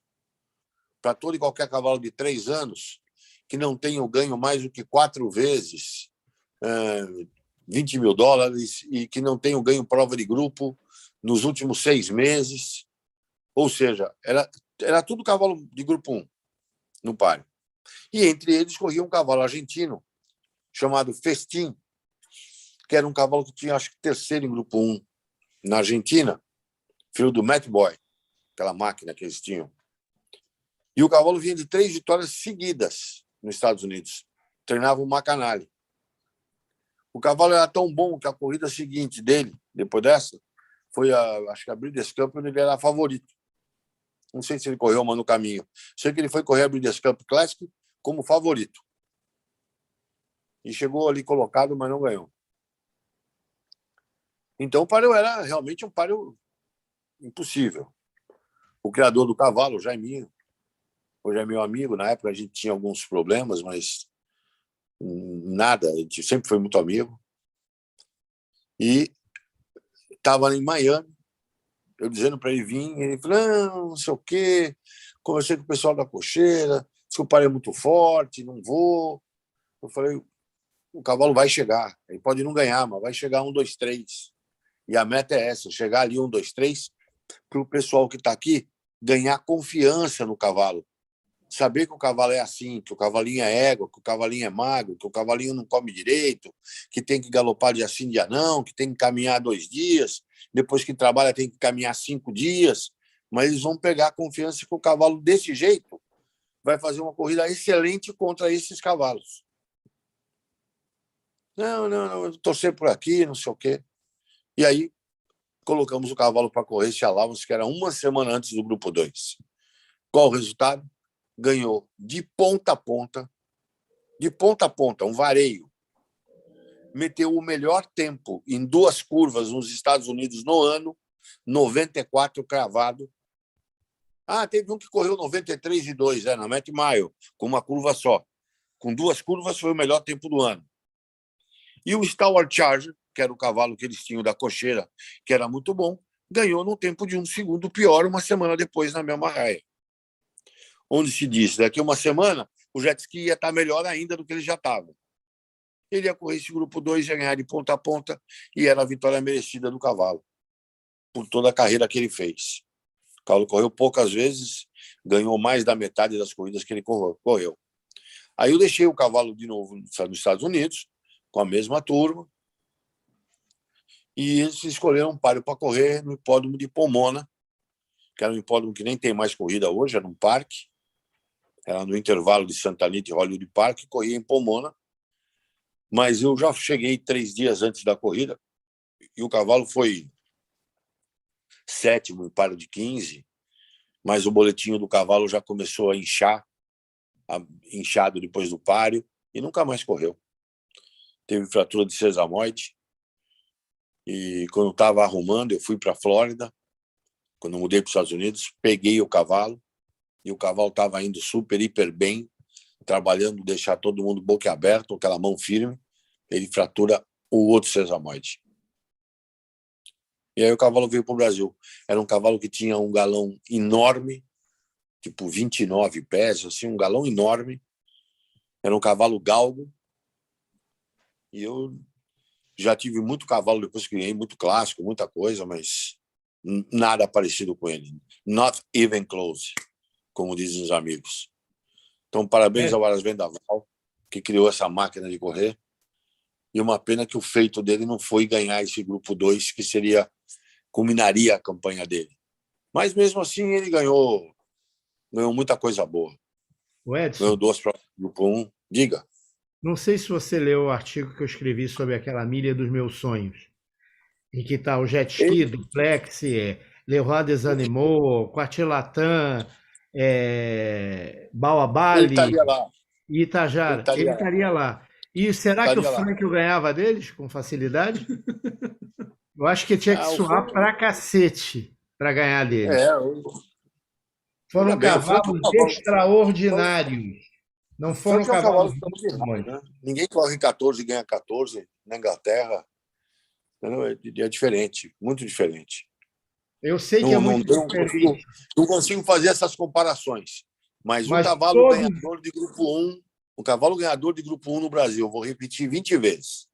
Para todo e qualquer cavalo de 3 anos, que não tenham ganho mais do que 4 vezes $20 mil e que não tenham ganho prova de grupo nos últimos 6 meses. Ou seja, era tudo cavalo de grupo 1 no páreo. E entre eles corria um cavalo argentino chamado Festim, que era um cavalo que tinha, acho que, terceiro em grupo 1 na Argentina, filho do Matt Boy, aquela máquina que eles tinham. E o cavalo vinha de 3 vitórias seguidas nos Estados Unidos. Treinava o Macanali. O cavalo era tão bom que a corrida seguinte dele, depois dessa, foi acho que a Breeders' Cup, onde ele era favorito. Não sei se ele correu uma no caminho. Sei que ele foi correr a Breeders' Cup Classic como favorito. E chegou ali colocado, mas não ganhou. Então o páreo era realmente um páreo impossível. O criador do cavalo, o Jaiminho, hoje é meu amigo, na época a gente tinha alguns problemas, mas nada, a gente sempre foi muito amigo. E estava em Miami, eu dizendo para ele vir, ele falou, não sei o quê, conversei com o pessoal da cocheira, disse que o páreo é muito forte, não vou. Eu falei, o cavalo vai chegar, ele pode não ganhar, mas vai chegar 1, 2, 3. E a meta é essa, chegar ali 1, 2, 3, para o pessoal que está aqui ganhar confiança no cavalo. Saber que o cavalo é assim, que o cavalinho é égua, que o cavalinho é magro, que o cavalinho não come direito, que tem que galopar dia sim, dia não, que tem que caminhar 2 dias, depois que trabalha tem que caminhar 5 dias, mas eles vão pegar a confiança que o cavalo, desse jeito, vai fazer uma corrida excelente contra esses cavalos. Não, torcer por aqui, não sei o quê. E aí colocamos o cavalo para correr esse allowance, que era uma semana antes do grupo 2. Qual o resultado? Ganhou de ponta a ponta, um vareio. Meteu o melhor tempo em 2 curvas nos Estados Unidos no ano, 94 cravado. Teve um que correu 93,2, na Matt Mile, com uma curva só. Com 2 curvas foi o melhor tempo do ano. E o Stalwart Charger, que era o cavalo que eles tinham da cocheira, que era muito bom, ganhou no tempo de 1 segundo pior, uma semana depois, na mesma raia. Onde se diz, daqui a uma semana, o jet ski ia estar melhor ainda do que ele já estava. Ele ia correr esse grupo 2, ia ganhar de ponta a ponta, e era a vitória merecida do cavalo, por toda a carreira que ele fez. O cavalo correu poucas vezes, ganhou mais da metade das corridas que ele correu. Aí eu deixei o cavalo de novo nos Estados Unidos, com a mesma turma, e eles escolheram um páreo para correr no hipódromo de Pomona, que era um hipódromo que nem tem mais corrida hoje, era um parque, era no intervalo de Santa Anita e Hollywood Park, corria em Pomona, mas eu já cheguei 3 dias antes da corrida, e o cavalo foi 7º em páreo de 15, mas o boletim do cavalo já começou a inchar, inchado depois do páreo, e nunca mais correu. Teve fratura de sesamoide, E quando estava arrumando, eu fui para a Flórida. Quando eu mudei para os Estados Unidos, peguei o cavalo. E o cavalo estava indo super, hiper bem, trabalhando, deixar todo mundo boquiaberto, aquela mão firme. Ele fratura o outro sesamoide. E aí o cavalo veio para o Brasil. Era um cavalo que tinha um galão enorme, tipo 29 pés, assim, um galão enorme. Era um cavalo galgo. E eu já tive muito cavalo depois que ganhei, muito clássico, muita coisa, mas nada parecido com ele. Not even close, como dizem os amigos. Então, parabéns ao Aras Vendaval, que criou essa máquina de correr. E uma pena que o feito dele não foi ganhar esse grupo 2, que culminaria a campanha dele. Mas, mesmo assim, ele ganhou muita coisa boa. O Edson, Ganhou 2 para o grupo 1. Diga. não sei se você leu o artigo que eu escrevi sobre aquela milha dos meus sonhos, em que está o jet ski, duplex, Le Roi des Animaux, Quartier-Latin, Baobali Ele estaria lá. e Itajara. Ele estaria lá. E será que o Frank ganhava deles com facilidade? Eu acho que tinha que suar pra cacete para ganhar deles. Foram cavalos extraordinários. Não foram cavalos bons, né? Ninguém corre em 14 e ganha 14 na Inglaterra. É diferente, muito diferente. Eu sei que é muito diferente. Não consigo fazer essas comparações. Mas um cavalo ganhador de grupo 1, o cavalo ganhador de grupo 1 no Brasil, eu vou repetir 20 vezes.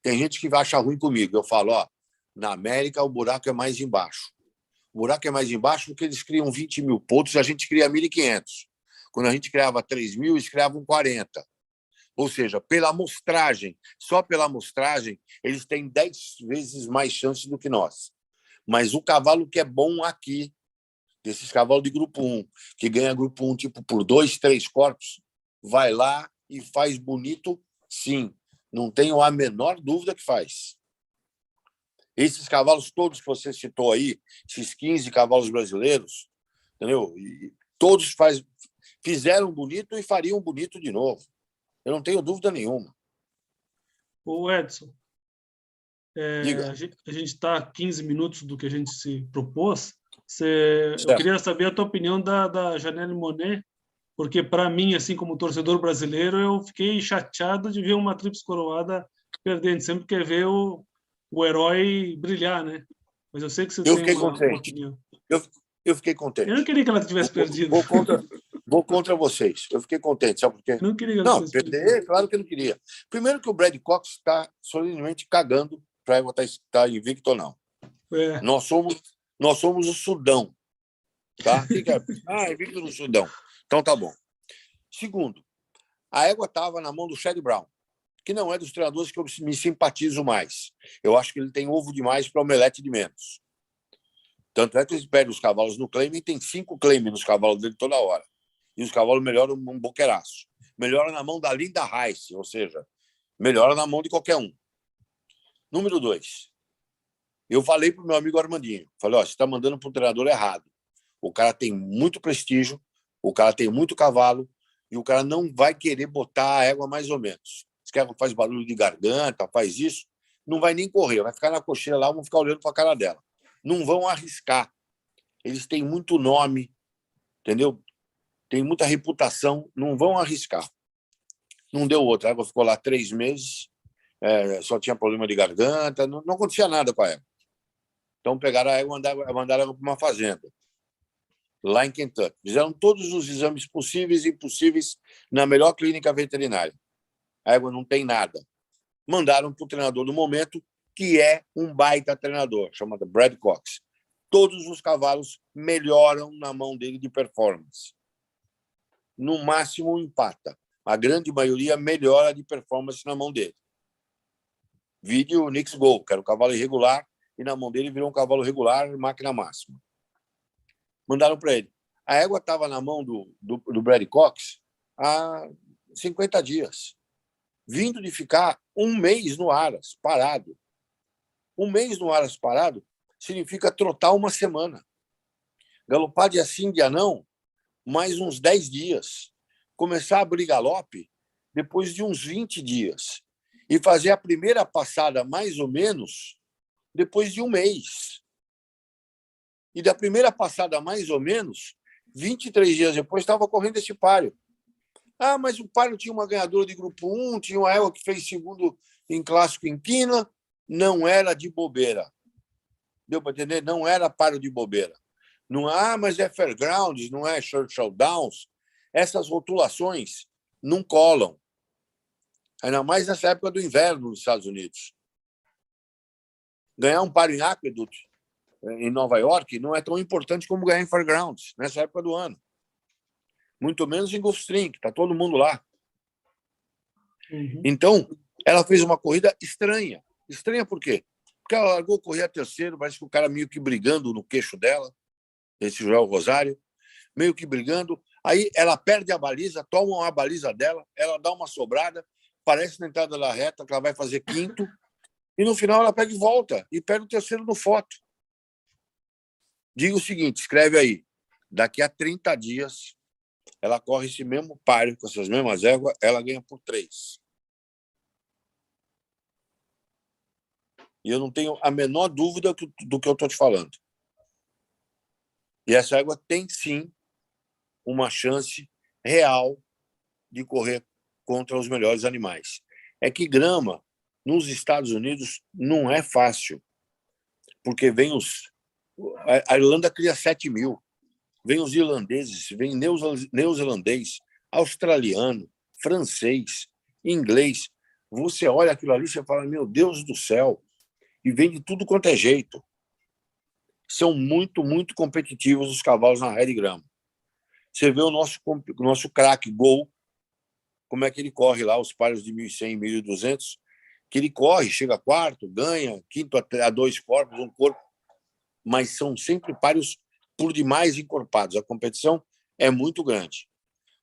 Tem gente que vai achar ruim comigo. Eu falo, na América o buraco é mais embaixo. O buraco é mais embaixo porque eles criam 20 mil pontos e a gente cria 1.500. Quando a gente criava 3 mil, eles criavam 40. Ou seja, pela amostragem, só pela amostragem, eles têm 10 vezes mais chances do que nós. Mas o cavalo que é bom aqui, desses cavalos de grupo 1, que ganha grupo 1 tipo por 2, 3 corpos, vai lá e faz bonito, sim. Não tenho a menor dúvida que faz. Esses cavalos todos que você citou aí, esses 15 cavalos brasileiros, entendeu? E todos fizeram bonito e fariam bonito de novo. Eu não tenho dúvida nenhuma. O Edson, a gente está a 15 minutos do que a gente se propôs. Eu queria saber a tua opinião da Janelle Monáe, porque, para mim, assim como torcedor brasileiro, eu fiquei chateado de ver uma tríplice coroada perdendo. Sempre quer ver o herói brilhar, né? Mas eu sei que você tem uma opinião. Eu fiquei contente. Eu não queria que ela tivesse perdido. Vou contra vocês. Eu fiquei contente, sabe por quê? Não queria perder, claro que eu não queria. Primeiro que o Brad Cox está solenemente cagando para a égua estar invicto ou não. Nós somos o Sudão. Tá? O que é? Invicto no Sudão. Então tá bom. Segundo, a égua estava na mão do Chad Brown, que não é dos treinadores que eu me simpatizo mais. Eu acho que ele tem ovo demais para omelete de menos. Tanto é que eles perdem os cavalos no claim e tem 5 claims nos cavalos dele toda hora. E os cavalos melhoram um boqueiraço. Melhora na mão da Linda Rice, ou seja, melhora na mão de qualquer um. Número 2. Eu falei para o meu amigo Armandinho, falei, você está mandando para o treinador errado. O cara tem muito prestígio, o cara tem muito cavalo e o cara não vai querer botar a égua mais ou menos. Se quer faz barulho de garganta, faz isso, não vai nem correr, vai ficar na cocheira lá, vão ficar olhando para a cara dela. Não vão arriscar. Eles têm muito nome, entendeu? Tem muita reputação, não vão arriscar. Não deu outra. A égua ficou lá 3 meses, só tinha problema de garganta, não acontecia nada com a égua. Então pegaram a égua e mandaram ela para uma fazenda, lá em Kentucky. Fizeram todos os exames possíveis e impossíveis na melhor clínica veterinária. A égua não tem nada. Mandaram para o treinador do momento, que é um baita treinador, chamado Brad Cox. Todos os cavalos melhoram na mão dele de performance. No máximo, empata. A grande maioria melhora de performance na mão dele. Vídeo o Knicks Go, que era um cavalo irregular, e na mão dele virou um cavalo regular, máquina máxima. Mandaram para ele. A égua estava na mão do Brad Cox há 50 dias, vindo de ficar 1 mês no Aras, parado. 1 mês no Aras parado significa trotar 1 semana. Galopar dia sim, dia não, mais uns 10 dias. Começar a abrir galope depois de uns 20 dias. E fazer a primeira passada, mais ou menos, depois de um mês. E da primeira passada, mais ou menos, 23 dias depois, estava correndo esse páreo. Ah, mas o páreo tinha uma ganhadora de grupo 1, tinha uma égua que fez segundo em clássico em quina, não era de bobeira. Deu para entender? Não era páreo de bobeira. Não, mas é Fairgrounds, não é Churchill Downs. Essas rotulações não colam. Ainda mais nessa época do inverno nos Estados Unidos. Ganhar um páreo em Aqueduct, em Nova York, não é tão importante como ganhar em Fairgrounds, nessa época do ano. Muito menos em Gulfstream, que está todo mundo lá. Uhum. Então, ela fez uma corrida estranha. Estranha por quê? Porque ela largou correr a terceiro, parece que o cara meio que brigando no queixo dela, esse Joel Rosário, meio que brigando. Aí ela perde a baliza, toma a baliza dela, ela dá uma sobrada, parece na entrada da reta que ela vai fazer quinto, e no final ela pega e volta, e pega o terceiro no foto. Diga o seguinte, escreve aí, daqui a 30 dias, ela corre esse mesmo páreo, com essas mesmas éguas, ela ganha por 3. E eu não tenho a menor dúvida do que eu estou te falando. E essa égua tem, sim, uma chance real de correr contra os melhores animais. É que grama, nos Estados Unidos, não é fácil, porque a Irlanda cria 7 mil, vem os irlandeses, vem neozelandês, australiano, francês, inglês. Você olha aquilo ali e você fala, meu Deus do céu, e vem de tudo quanto é jeito. São muito, muito competitivos os cavalos na Red Grama. Você vê o nosso craque Gol, como é que ele corre lá, os páreos de 1.100 e 1.200, que ele corre, chega a quarto, ganha, quinto a 2 corpos, um corpo, mas são sempre páreos por demais encorpados. A competição é muito grande.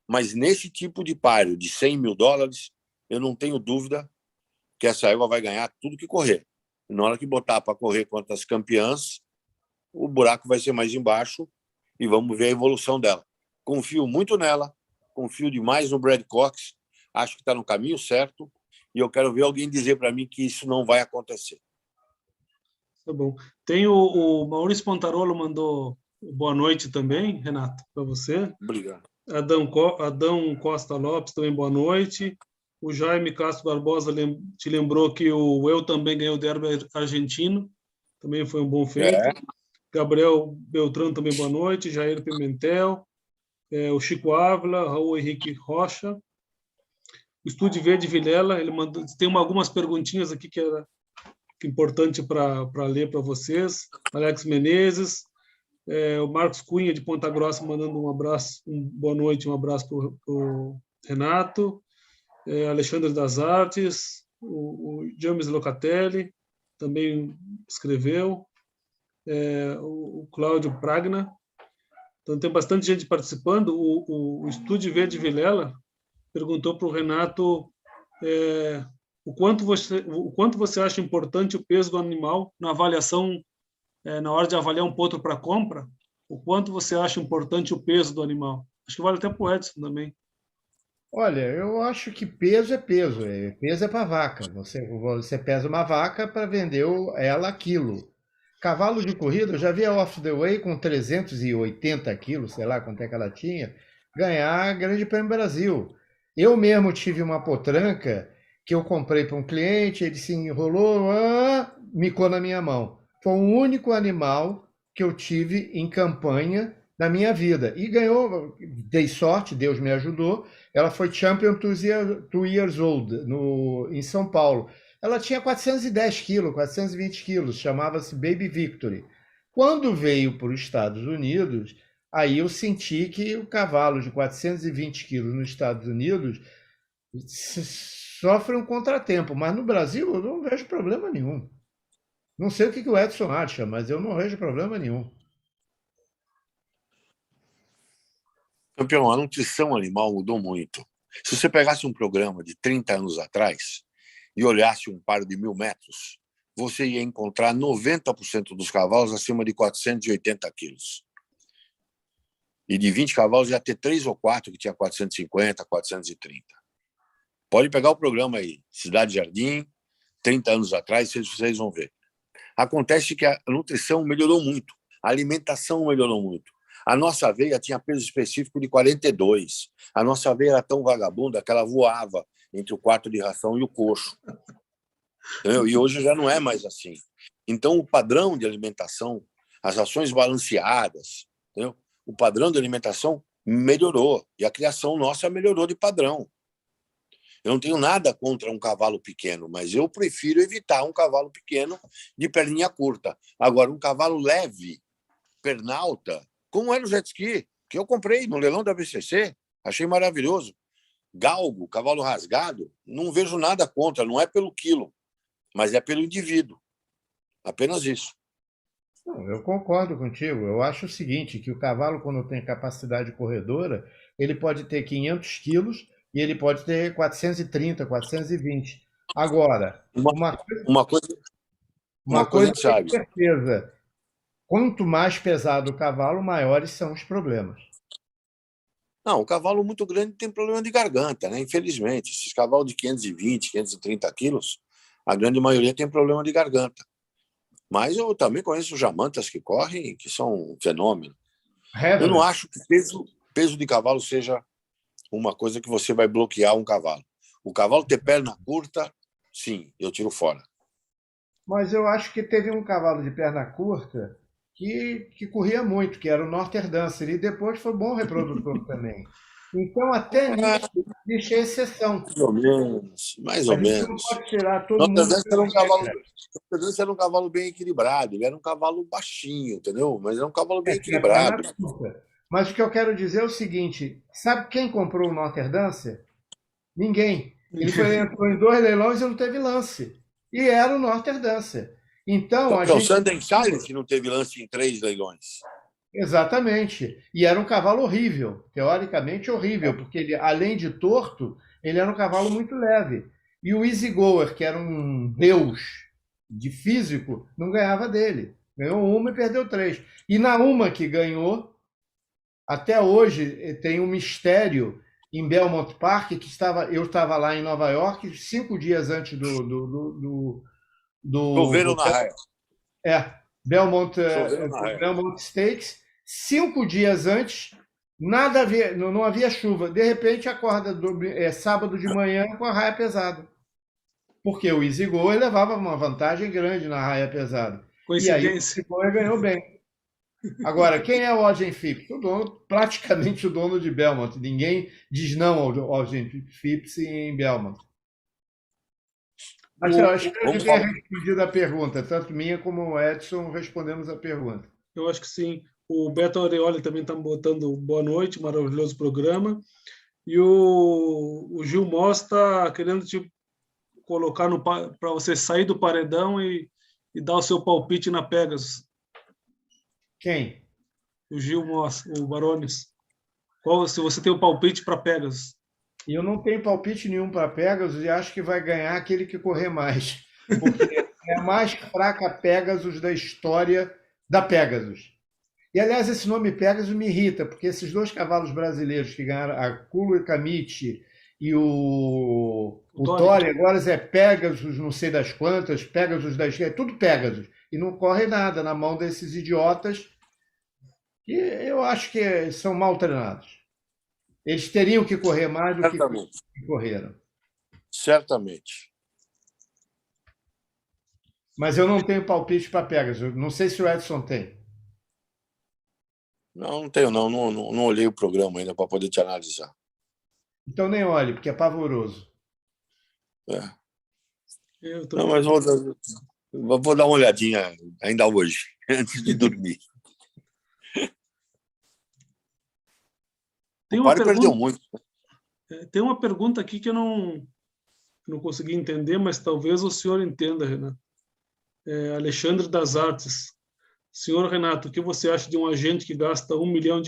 Mas nesse tipo de páreo de $100 mil, eu não tenho dúvida que essa égua vai ganhar tudo que correr. E na hora que botar para correr contra as campeãs, o buraco vai ser mais embaixo e vamos ver a evolução dela. Confio muito nela, confio demais no Brad Cox, acho que está no caminho certo e eu quero ver alguém dizer para mim que isso não vai acontecer. Tá bom. Tem o Maurício Pontarolo mandou boa noite também, Renato, para você. Obrigado. Adão Costa Lopes também boa noite. O Jaime Castro Barbosa te lembrou que o Eu também ganhei o derby argentino, também foi um bom feito. Gabriel Beltrão também boa noite. Jair Pimentel, o Chico Ávila, Raul Henrique Rocha. O Estúdio Verde Vilela, ele mandou, tem algumas perguntinhas aqui que era importante para ler para vocês. Alex Menezes, o Marcos Cunha de Ponta Grossa mandando um abraço, boa noite, um abraço para o Renato. Alexandre das Artes, o James Locatelli também escreveu, o Cláudio Pragna. Então tem bastante gente participando. O Estúdio Verde Vilela perguntou para o Renato o quanto você acha importante o peso do animal na avaliação, na hora de avaliar um potro para compra, o quanto você acha importante o peso do animal? Acho que vale até para o Edson também. Olha, eu acho que peso é peso. Peso é para vaca. Você pesa uma vaca para vender ela a quilo. Cavalo de corrida, eu já vi a Off the Way com 380 quilos, sei lá quanto é que ela tinha, ganhar Grande Prêmio Brasil. Eu mesmo tive uma potranca que eu comprei para um cliente, ele se enrolou, micou na minha mão. Foi o único animal que eu tive em campanha na minha vida. E ganhou, dei sorte, Deus me ajudou. Ela foi Champion 2 years old em São Paulo. Ela tinha 410 quilos, 420 quilos, chamava-se Baby Victory. Quando veio para os Estados Unidos, aí eu senti que o cavalo de 420 quilos nos Estados Unidos sofre um contratempo, mas no Brasil eu não vejo problema nenhum. Não sei o que o Edson acha, mas eu não vejo problema nenhum. Campeão, a nutrição animal mudou muito. Se você pegasse um programa de 30 anos atrás e olhasse um páreo de 1.000 metros, você ia encontrar 90% dos cavalos acima de 480 quilos. E de 20 cavalos ia ter 3 ou 4 que tinha 450, 430. Pode pegar o programa aí, Cidade Jardim, 30 anos atrás, vocês vão ver. Acontece que a nutrição melhorou muito, a alimentação melhorou muito. A nossa aveia tinha peso específico de 42. A nossa aveia era tão vagabunda que ela voava entre o quarto de ração e o coxo. Entendeu? E hoje já não é mais assim. Então, o padrão de alimentação, as ações balanceadas, entendeu? O padrão de alimentação melhorou. E a criação nossa melhorou de padrão. Eu não tenho nada contra um cavalo pequeno, mas eu prefiro evitar um cavalo pequeno de perninha curta. Agora, um cavalo leve, pernalta, como era o jet ski, que eu comprei no leilão da BCC, achei maravilhoso. Galgo, cavalo rasgado, não vejo nada contra, não é pelo quilo, mas é pelo indivíduo. Apenas isso. Não, eu concordo contigo. Eu acho o seguinte, que o cavalo, quando tem capacidade corredora, ele pode ter 500 quilos e ele pode ter 430, 420. Agora, Uma, uma coisa, uma uma coisa a coisa gente tem sabe. certeza, quanto mais pesado o cavalo, maiores são os problemas. Não, o cavalo muito grande tem problema de garganta, né? Infelizmente. Esses cavalos de 520, 530 quilos, a grande maioria tem problema de garganta. Mas eu também conheço jamantas que correm, que são um fenômeno. Eu não Heavily. acho que peso de cavalo seja uma coisa que você vai bloquear um cavalo. O cavalo ter perna curta, sim, eu tiro fora. Mas eu acho que teve um cavalo de perna curta que corria muito, que era o Northern Dancer, e depois foi bom reprodutor também. Então, até nisso, existe exceção. Mais ou menos, mais A ou gente não menos. pode tirar todo Notre mundo Dame era pela um cavalo, regra. Notre Dame era um cavalo bem equilibrado. Ele era um cavalo baixinho, entendeu? Mas era um cavalo bem Tinha perna equilibrado. curta. Mas o que eu quero dizer é o seguinte: sabe quem comprou o Northern Dancer? Ninguém. Entrou em 2 leilões e não teve lance. E era o Northern Dancer. Então, Então, a que é o gente. Sanden Silence que não teve lance em 3 leilões. Exatamente. E era um cavalo horrível, teoricamente horrível, porque ele, além de torto, ele era um cavalo muito leve. E o Easy Goer, que era um deus de físico, não ganhava dele. Ganhou uma e perdeu 3. E na uma que ganhou, até hoje tem um mistério em Belmont Park, que eu estava lá em Nova York, 5 dias antes Choveram do na raia. Belmont, Choveram na raia. Belmont Stakes, 5 dias antes, nada havia, não havia chuva. De repente, acorda sábado de manhã com a raia pesada. Porque o Easy Goer levava uma vantagem grande na raia pesada. E aí o Coincidência. Easy Goer ganhou bem. Agora, quem é o Ogden Phipps? O dono, praticamente o dono de Belmont. Ninguém diz não ao Ogden Phipps em Belmont. Mas eu espero que Vamos tenha falar. respondido a pergunta. Tanto minha como o Edson respondemos a pergunta. Eu acho que sim. O Beto Aureoli também está botando boa noite, maravilhoso programa. E o Gil Moss está querendo te colocar para você sair do paredão e dar o seu palpite na Pegasus. Quem? O Gil Moss, o Barones. Se você tem o palpite para Pegasus? E eu não tenho palpite nenhum para Pegasus e acho que vai ganhar aquele que correr mais. Porque é a mais fraca Pegasus da história da Pegasus. E, aliás, esse nome Pegasus me irrita, porque esses 2 cavalos brasileiros que ganharam, a Kulo e Kamichi e o Tori, agora é Pegasus, não sei das quantas, Pegasus da esquerda, é tudo Pegasus. E não corre nada na mão desses idiotas que eu acho que são mal treinados. Eles teriam que correr mais do que Certamente. correram. Certamente. Mas eu não tenho palpite para Pegasus. Não sei se o Edson tem. Não, não tenho, não. Não olhei o programa ainda para poder te analisar. Então nem olhe, porque é pavoroso. É. Eu Não, também. mas vou dar uma olhadinha ainda hoje, antes de dormir. O Páreo perdeu muito. Tem uma pergunta aqui que eu não consegui entender, mas talvez o senhor entenda, Renato. Alexandre das Artes. Senhor Renato, o que você acha de um agente que gasta R$1 milhão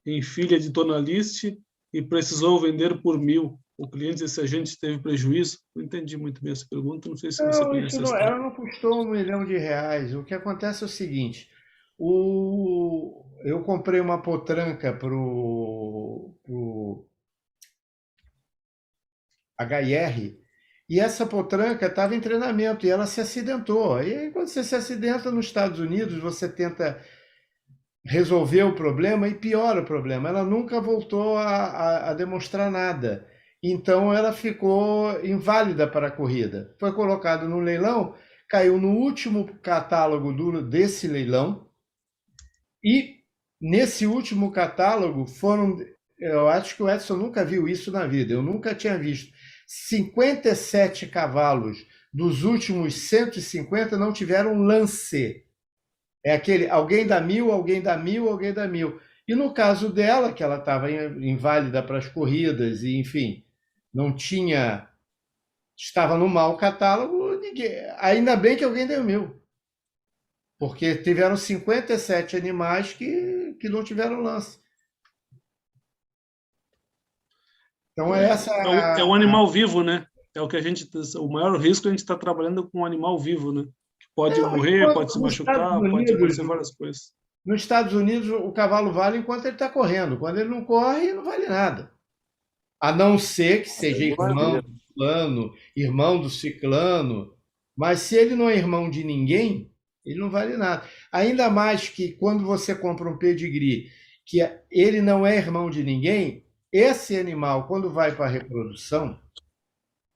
em filha de tonaliste e precisou vender por 1.000? O cliente desse agente teve prejuízo? Não entendi muito bem essa pergunta, não sei se você Não, conhece isso a não, história. ela não custou R$1 milhão. O que acontece é o seguinte: eu comprei uma potranca pro HR e essa potranca estava em treinamento e ela se acidentou. E aí, quando você se acidenta nos Estados Unidos, você tenta resolver o problema e piora o problema. Ela nunca voltou a demonstrar nada. Então, ela ficou inválida para a corrida. Foi colocado no leilão, caiu no último catálogo desse leilão, e nesse último catálogo foram. Eu acho que o Edson nunca viu isso na vida, eu nunca tinha visto. 57 cavalos dos últimos 150 não tiveram lance. É aquele alguém dá 1.000, alguém dá 1.000, alguém dá 1.000. E no caso dela, que ela estava inválida para as corridas, e enfim, não tinha. Estava no mau catálogo, ainda bem que alguém deu 1.000. Porque tiveram 57 animais que não tiveram lance. Então, essa É um animal vivo, né? É o que o maior risco é a gente estar trabalhando com um animal vivo, né? Que pode morrer, pode se nos Estados machucar, pode Unidos, acontecer várias coisas. nos Estados Unidos, o cavalo vale enquanto ele está correndo. Quando ele não corre, não vale nada. A não ser que seja irmão do fulano, irmão do ciclano. Mas se ele não é irmão de ninguém, ele não vale nada. Ainda mais que quando você compra um pedigree, que ele não é irmão de ninguém, esse animal, quando vai para a reprodução,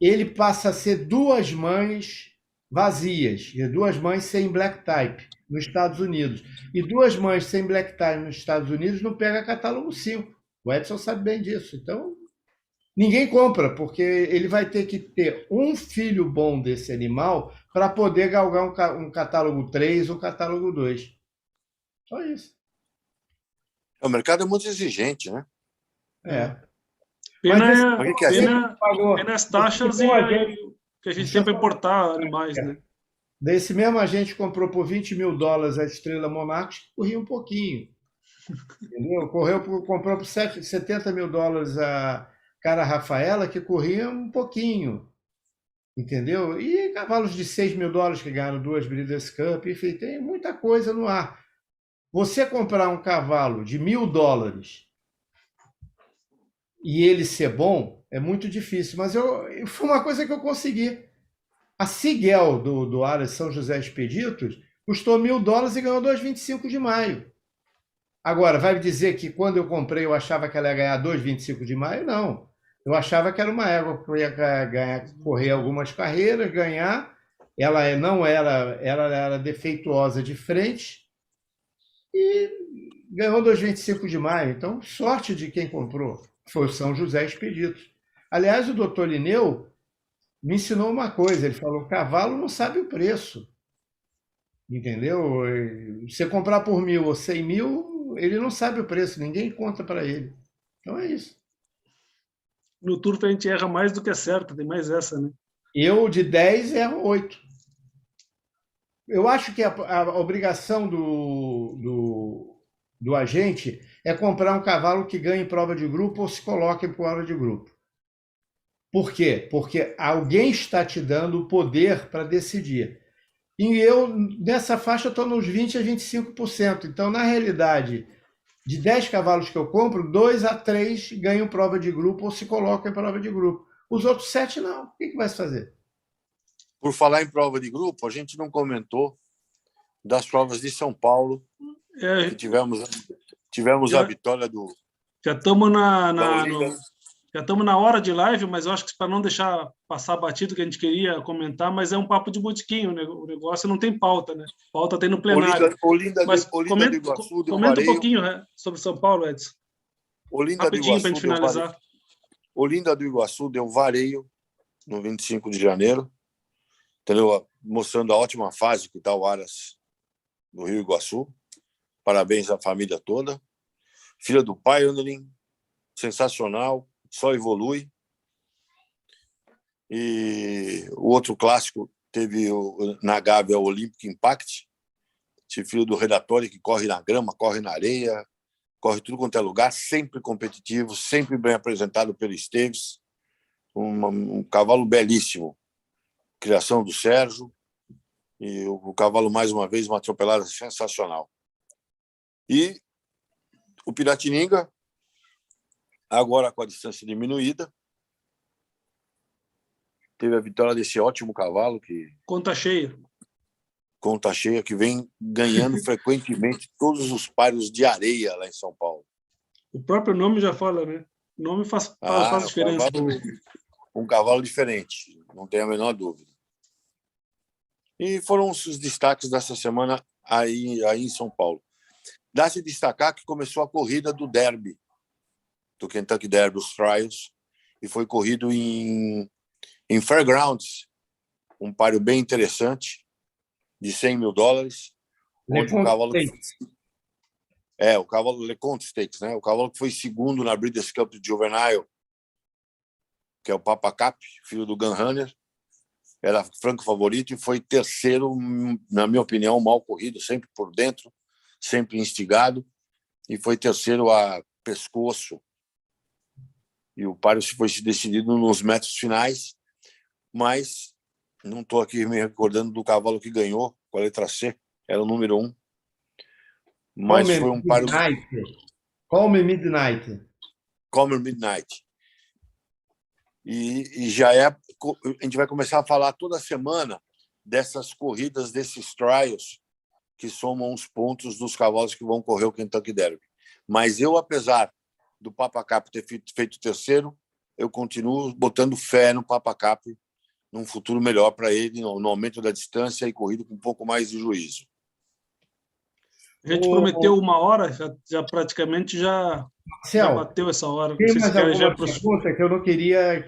ele passa a ser duas mães vazias, duas mães sem black type nos Estados Unidos. E duas mães sem black type nos Estados Unidos não pega catálogo 5. O Edson sabe bem disso. Então, ninguém compra, porque ele vai ter que ter um filho bom desse animal para poder galgar um catálogo 3 ou catálogo 2. Só isso. O mercado é muito exigente, né? É. Pena, Mas que pena as taxas que a gente tem para importar animais, né? Desse mesmo agente comprou por $20.000 a Estrela Monarch, que corria um pouquinho. Entendeu? Comprou por $70.000 a Cara Rafaela, que corria um pouquinho. Entendeu? E cavalos de $6.000 que ganharam 2 Breeders' Cup, enfim, tem muita coisa no ar. Você comprar um cavalo de $1.000 e ele ser bom é muito difícil, mas foi uma coisa que eu consegui. A Sigel do Aras São José Expeditos custou $1.000 e ganhou 2,25 de maio. Agora, vai dizer que quando eu comprei eu achava que ela ia ganhar 2,25 de maio? Não. Eu achava que era uma égua que ia ganhar, correr algumas carreiras, ganhar. Ela não era, ela era defeituosa de frente e ganhou 2,25 de maio. Então, sorte de quem comprou. Foi o São José Expeditos. Aliás, o doutor Lineu me ensinou uma coisa. Ele falou: cavalo não sabe o preço. Entendeu? Você comprar por 1.000 ou 100.000, ele não sabe o preço, ninguém conta para ele. Então é isso. No turf a gente erra mais do que acerta, tem mais essa, né? Eu, de 10, erro 8. Eu acho que a obrigação do agente é comprar um cavalo que ganhe prova de grupo ou se coloque em prova de grupo. Por quê? Porque alguém está te dando o poder para decidir. E eu, nessa faixa, estou nos 20% a 25%. Então, na realidade, de 10 cavalos que eu compro, 2 a 3 ganham prova de grupo ou se colocam em prova de grupo. Os outros 7 não. O que vai se fazer? Por falar em prova de grupo, a gente não comentou das provas de São Paulo, que tivemos a vitória do... Já estamos já estamos na hora de live, mas eu acho que para não deixar passar batido que a gente queria comentar, mas é um papo de botiquinho, né? O negócio não tem pauta, né? Pauta tem no plenário. Olinda comenta, do Iguaçu deu comenta vareio. Um pouquinho, né, sobre São Paulo, Edson. Rapidinho para a gente finalizar. Olinda do Iguaçu deu vareio no 25 de janeiro, entendeu? Mostrando a ótima fase que está o Aras do Rio Iguaçu. Parabéns à família toda. Filha do Pioneering, sensacional, só evolui. E o outro clássico teve na Gávea o Olympic Impact, esse filho do Redatório que corre na grama, corre na areia, corre tudo quanto é lugar, sempre competitivo, sempre bem apresentado pelo Esteves. Um cavalo belíssimo. Criação do Sérgio. E o cavalo, mais uma vez, uma atropelada sensacional. E o Piratininga, agora com a distância diminuída, teve a vitória desse ótimo cavalo, que Conta cheia. conta cheia, que vem ganhando frequentemente todos os páreos de areia lá em São Paulo. O próprio nome já fala, né? O nome faz diferença também. Um cavalo diferente, não tenho a menor dúvida. E foram os destaques dessa semana aí em São Paulo. Dá-se destacar que começou a corrida do Derby, do Kentucky Derby, os Trials, e foi corrido em Fairgrounds, um páreo bem interessante, de $100 mil, onde o cavalo... o cavalo LeConte Stakes, né? O cavalo que foi segundo na Breeders' Cup de Juvenile, que é o Papa Cap, filho do Gunrunner, era franco favorito e foi terceiro, na minha opinião, mal corrido, sempre por dentro, sempre instigado, e foi terceiro a pescoço. E o páreo foi decidido nos metros finais, mas não estou aqui me recordando do cavalo que ganhou, com a letra C, era o número 1. Mas foi um páreo... Calm Midnight. Calm Midnight. E já a gente vai começar a falar toda semana dessas corridas, desses trials, que somam os pontos dos cavalos que vão correr o Kentucky Derby. Mas eu, apesar do Papa Cap ter feito terceiro, eu continuo botando fé no Papa Cap, num futuro melhor para ele, no aumento da distância e corrida com um pouco mais de juízo. A gente prometeu 1 hora, já praticamente já bateu essa hora. Tem mais alguma pergunta que eu não queria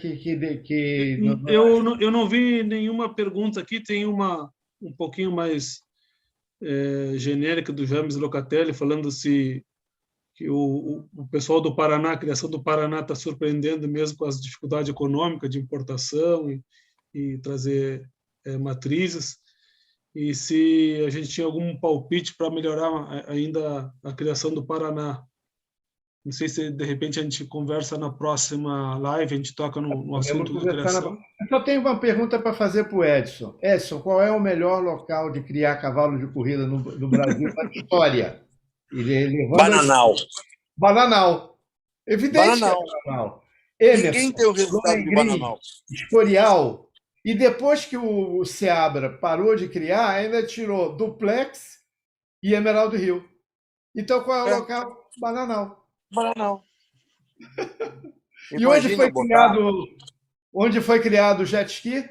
Eu não vi nenhuma pergunta aqui, tem uma um pouquinho mais genérica do James Locatelli, falando que o pessoal do Paraná, a criação do Paraná está surpreendendo mesmo com as dificuldades econômicas de importação e trazer matrizes, e se a gente tinha algum palpite para melhorar ainda a criação do Paraná. Não sei se, de repente, a gente conversa na próxima live, a gente toca no assunto da criação. Eu só tenho uma pergunta para fazer para o Edson. Edson, qual é o melhor local de criar cavalo de corrida no Brasil na história? Bananal. Bananal. Evidente Bananal. que é Bananal. Ninguém tem o resultado do Bananal. Escorial. E depois que o Seabra parou de criar, ainda tirou Duplex e Emerald Hill. Então, qual é o local? Bananal. Bananal. E onde foi criado o jet ski?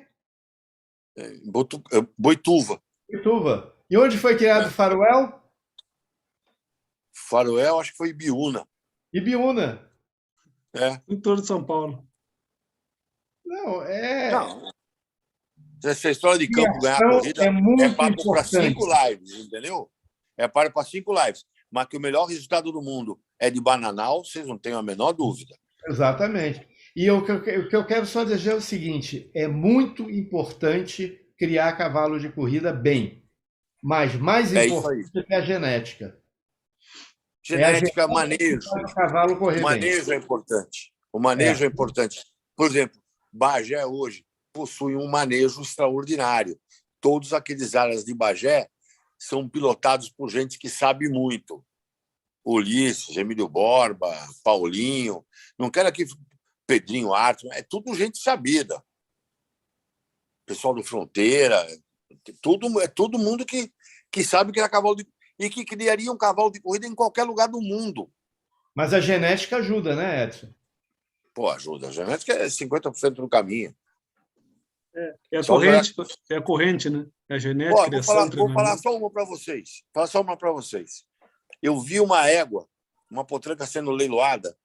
Boituva. Boituva. E onde foi criado o Faroel? Faroel, acho que foi Ibiúna. Ibiúna. Em torno de São Paulo. Não. Essa história de campo ganhar a corrida é papo para 5 lives, entendeu? É para 5 lives. Mas que o melhor resultado do mundo é de Bananal, vocês não têm a menor dúvida. Exatamente. E o que eu quero só dizer é o seguinte, é muito importante criar cavalo de corrida bem, mas mais importante é a genética. Genética, manejo. O cavalo correr manejo bem. É importante. O manejo é importante. Por exemplo, Bagé hoje possui um manejo extraordinário. Todos aqueles aras de Bagé são pilotados por gente que sabe muito. Ulisses, Emílio Borba, Paulinho. Não quero aqui Pedrinho Arthur. É tudo gente sabida. Pessoal do Fronteira. É todo mundo que sabe que era cavalo de... e que criaria um cavalo de corrida em qualquer lugar do mundo. Mas a genética ajuda, né, Edson? Pô, ajuda. A genética é 50% do caminho. É a corrente, né? É a genética, vou falar só uma para vocês. Eu vi uma égua, uma potranca sendo leiloada,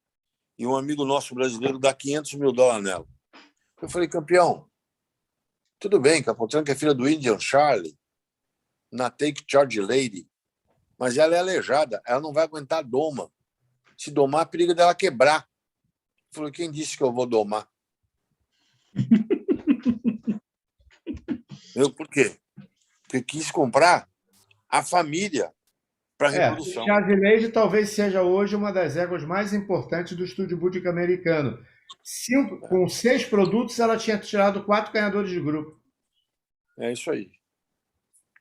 e um amigo nosso brasileiro dá $500 mil nela. Eu falei, campeão, tudo bem que a potranca é filha do Indian Charlie, na Take Charge Lady, mas ela é aleijada, ela não vai aguentar doma. Se domar, perigo dela quebrar. Eu falei, quem disse que eu vou domar? Por quê? Porque quis comprar a família para reprodução. A Charge Lady talvez seja hoje uma das éguas mais importantes do estúdio búdico americano. Com 6 produtos, ela tinha tirado 4 ganhadores de grupo. É isso aí.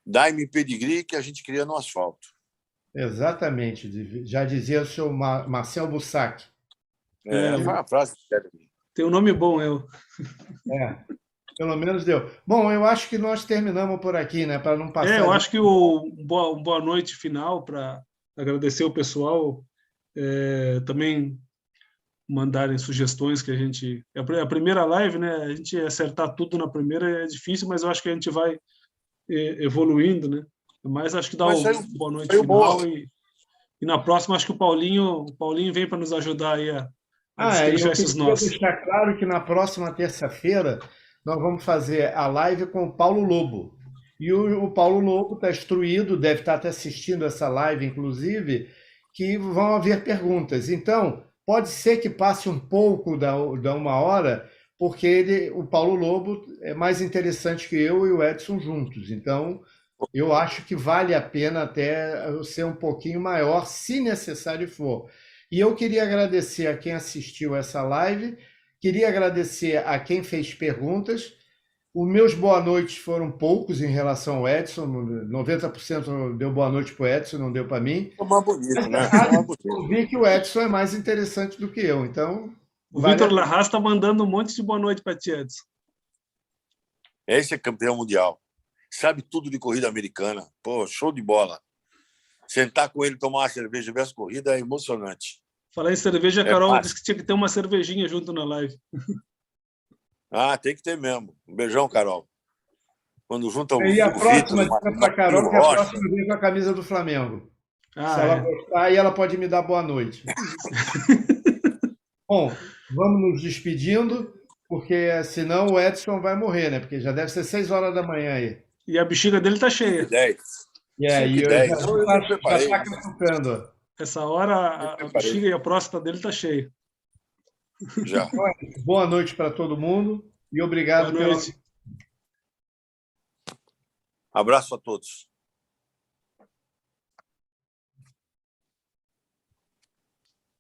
Dá-me pedigree que a gente cria no asfalto. Exatamente. Já dizia o senhor Marcel Bussac. Foi uma frase séria. Tem um nome bom, eu. Pelo menos deu. Bom, eu acho que nós terminamos por aqui, né? Para não passar. Eu acho que o boa noite final para agradecer o pessoal, também mandarem sugestões que a gente... A primeira live, né? A gente acertar tudo na primeira é difícil, mas eu acho que a gente vai evoluindo, né? Mas acho que dá o boa noite final e na próxima acho que o Paulinho vem para nos ajudar aí a destrinchar esses nós. Eu queria deixar claro que na próxima terça-feira nós vamos fazer a live com o Paulo Lobo. E o Paulo Lobo está instruído, deve estar até assistindo essa live, inclusive, que vão haver perguntas. Então, pode ser que passe um pouco da 1 hora, porque o Paulo Lobo é mais interessante que eu e o Edson juntos. Então, eu acho que vale a pena até ser um pouquinho maior, se necessário for. E eu queria agradecer a quem assistiu essa live, queria agradecer a quem fez perguntas. Os meus boa noites foram poucos em relação ao Edson, 90% deu boa noite para o Edson, não deu para mim. É mais bonito, né? Eu vi que o Edson é mais interessante do que eu, então... O Vitor Larraz está mandando um monte de boa noite para ti, Edson. Esse é campeão mundial. Sabe tudo de corrida americana. Pô, show de bola. Sentar com ele, tomar uma cerveja e ver as corridas é emocionante. Falar em cerveja, a Carol disse que tinha que ter uma cervejinha junto na live. Tem que ter mesmo. Um beijão, Carol. Quando junta o E a próxima Vitor, dica para a Carol, que a próxima vem com a camisa do Flamengo. Se ela gostar, aí ela pode me dar boa noite. Bom, vamos nos despedindo, porque senão o Edson vai morrer, né? Porque já deve ser 6 horas da manhã aí. E a bexiga dele tá cheia. 10. E aí, já está caçucando. Essa hora a bexiga e a próstata dele tá cheia. Já. Boa noite para todo mundo e obrigado pela... Abraço a todos.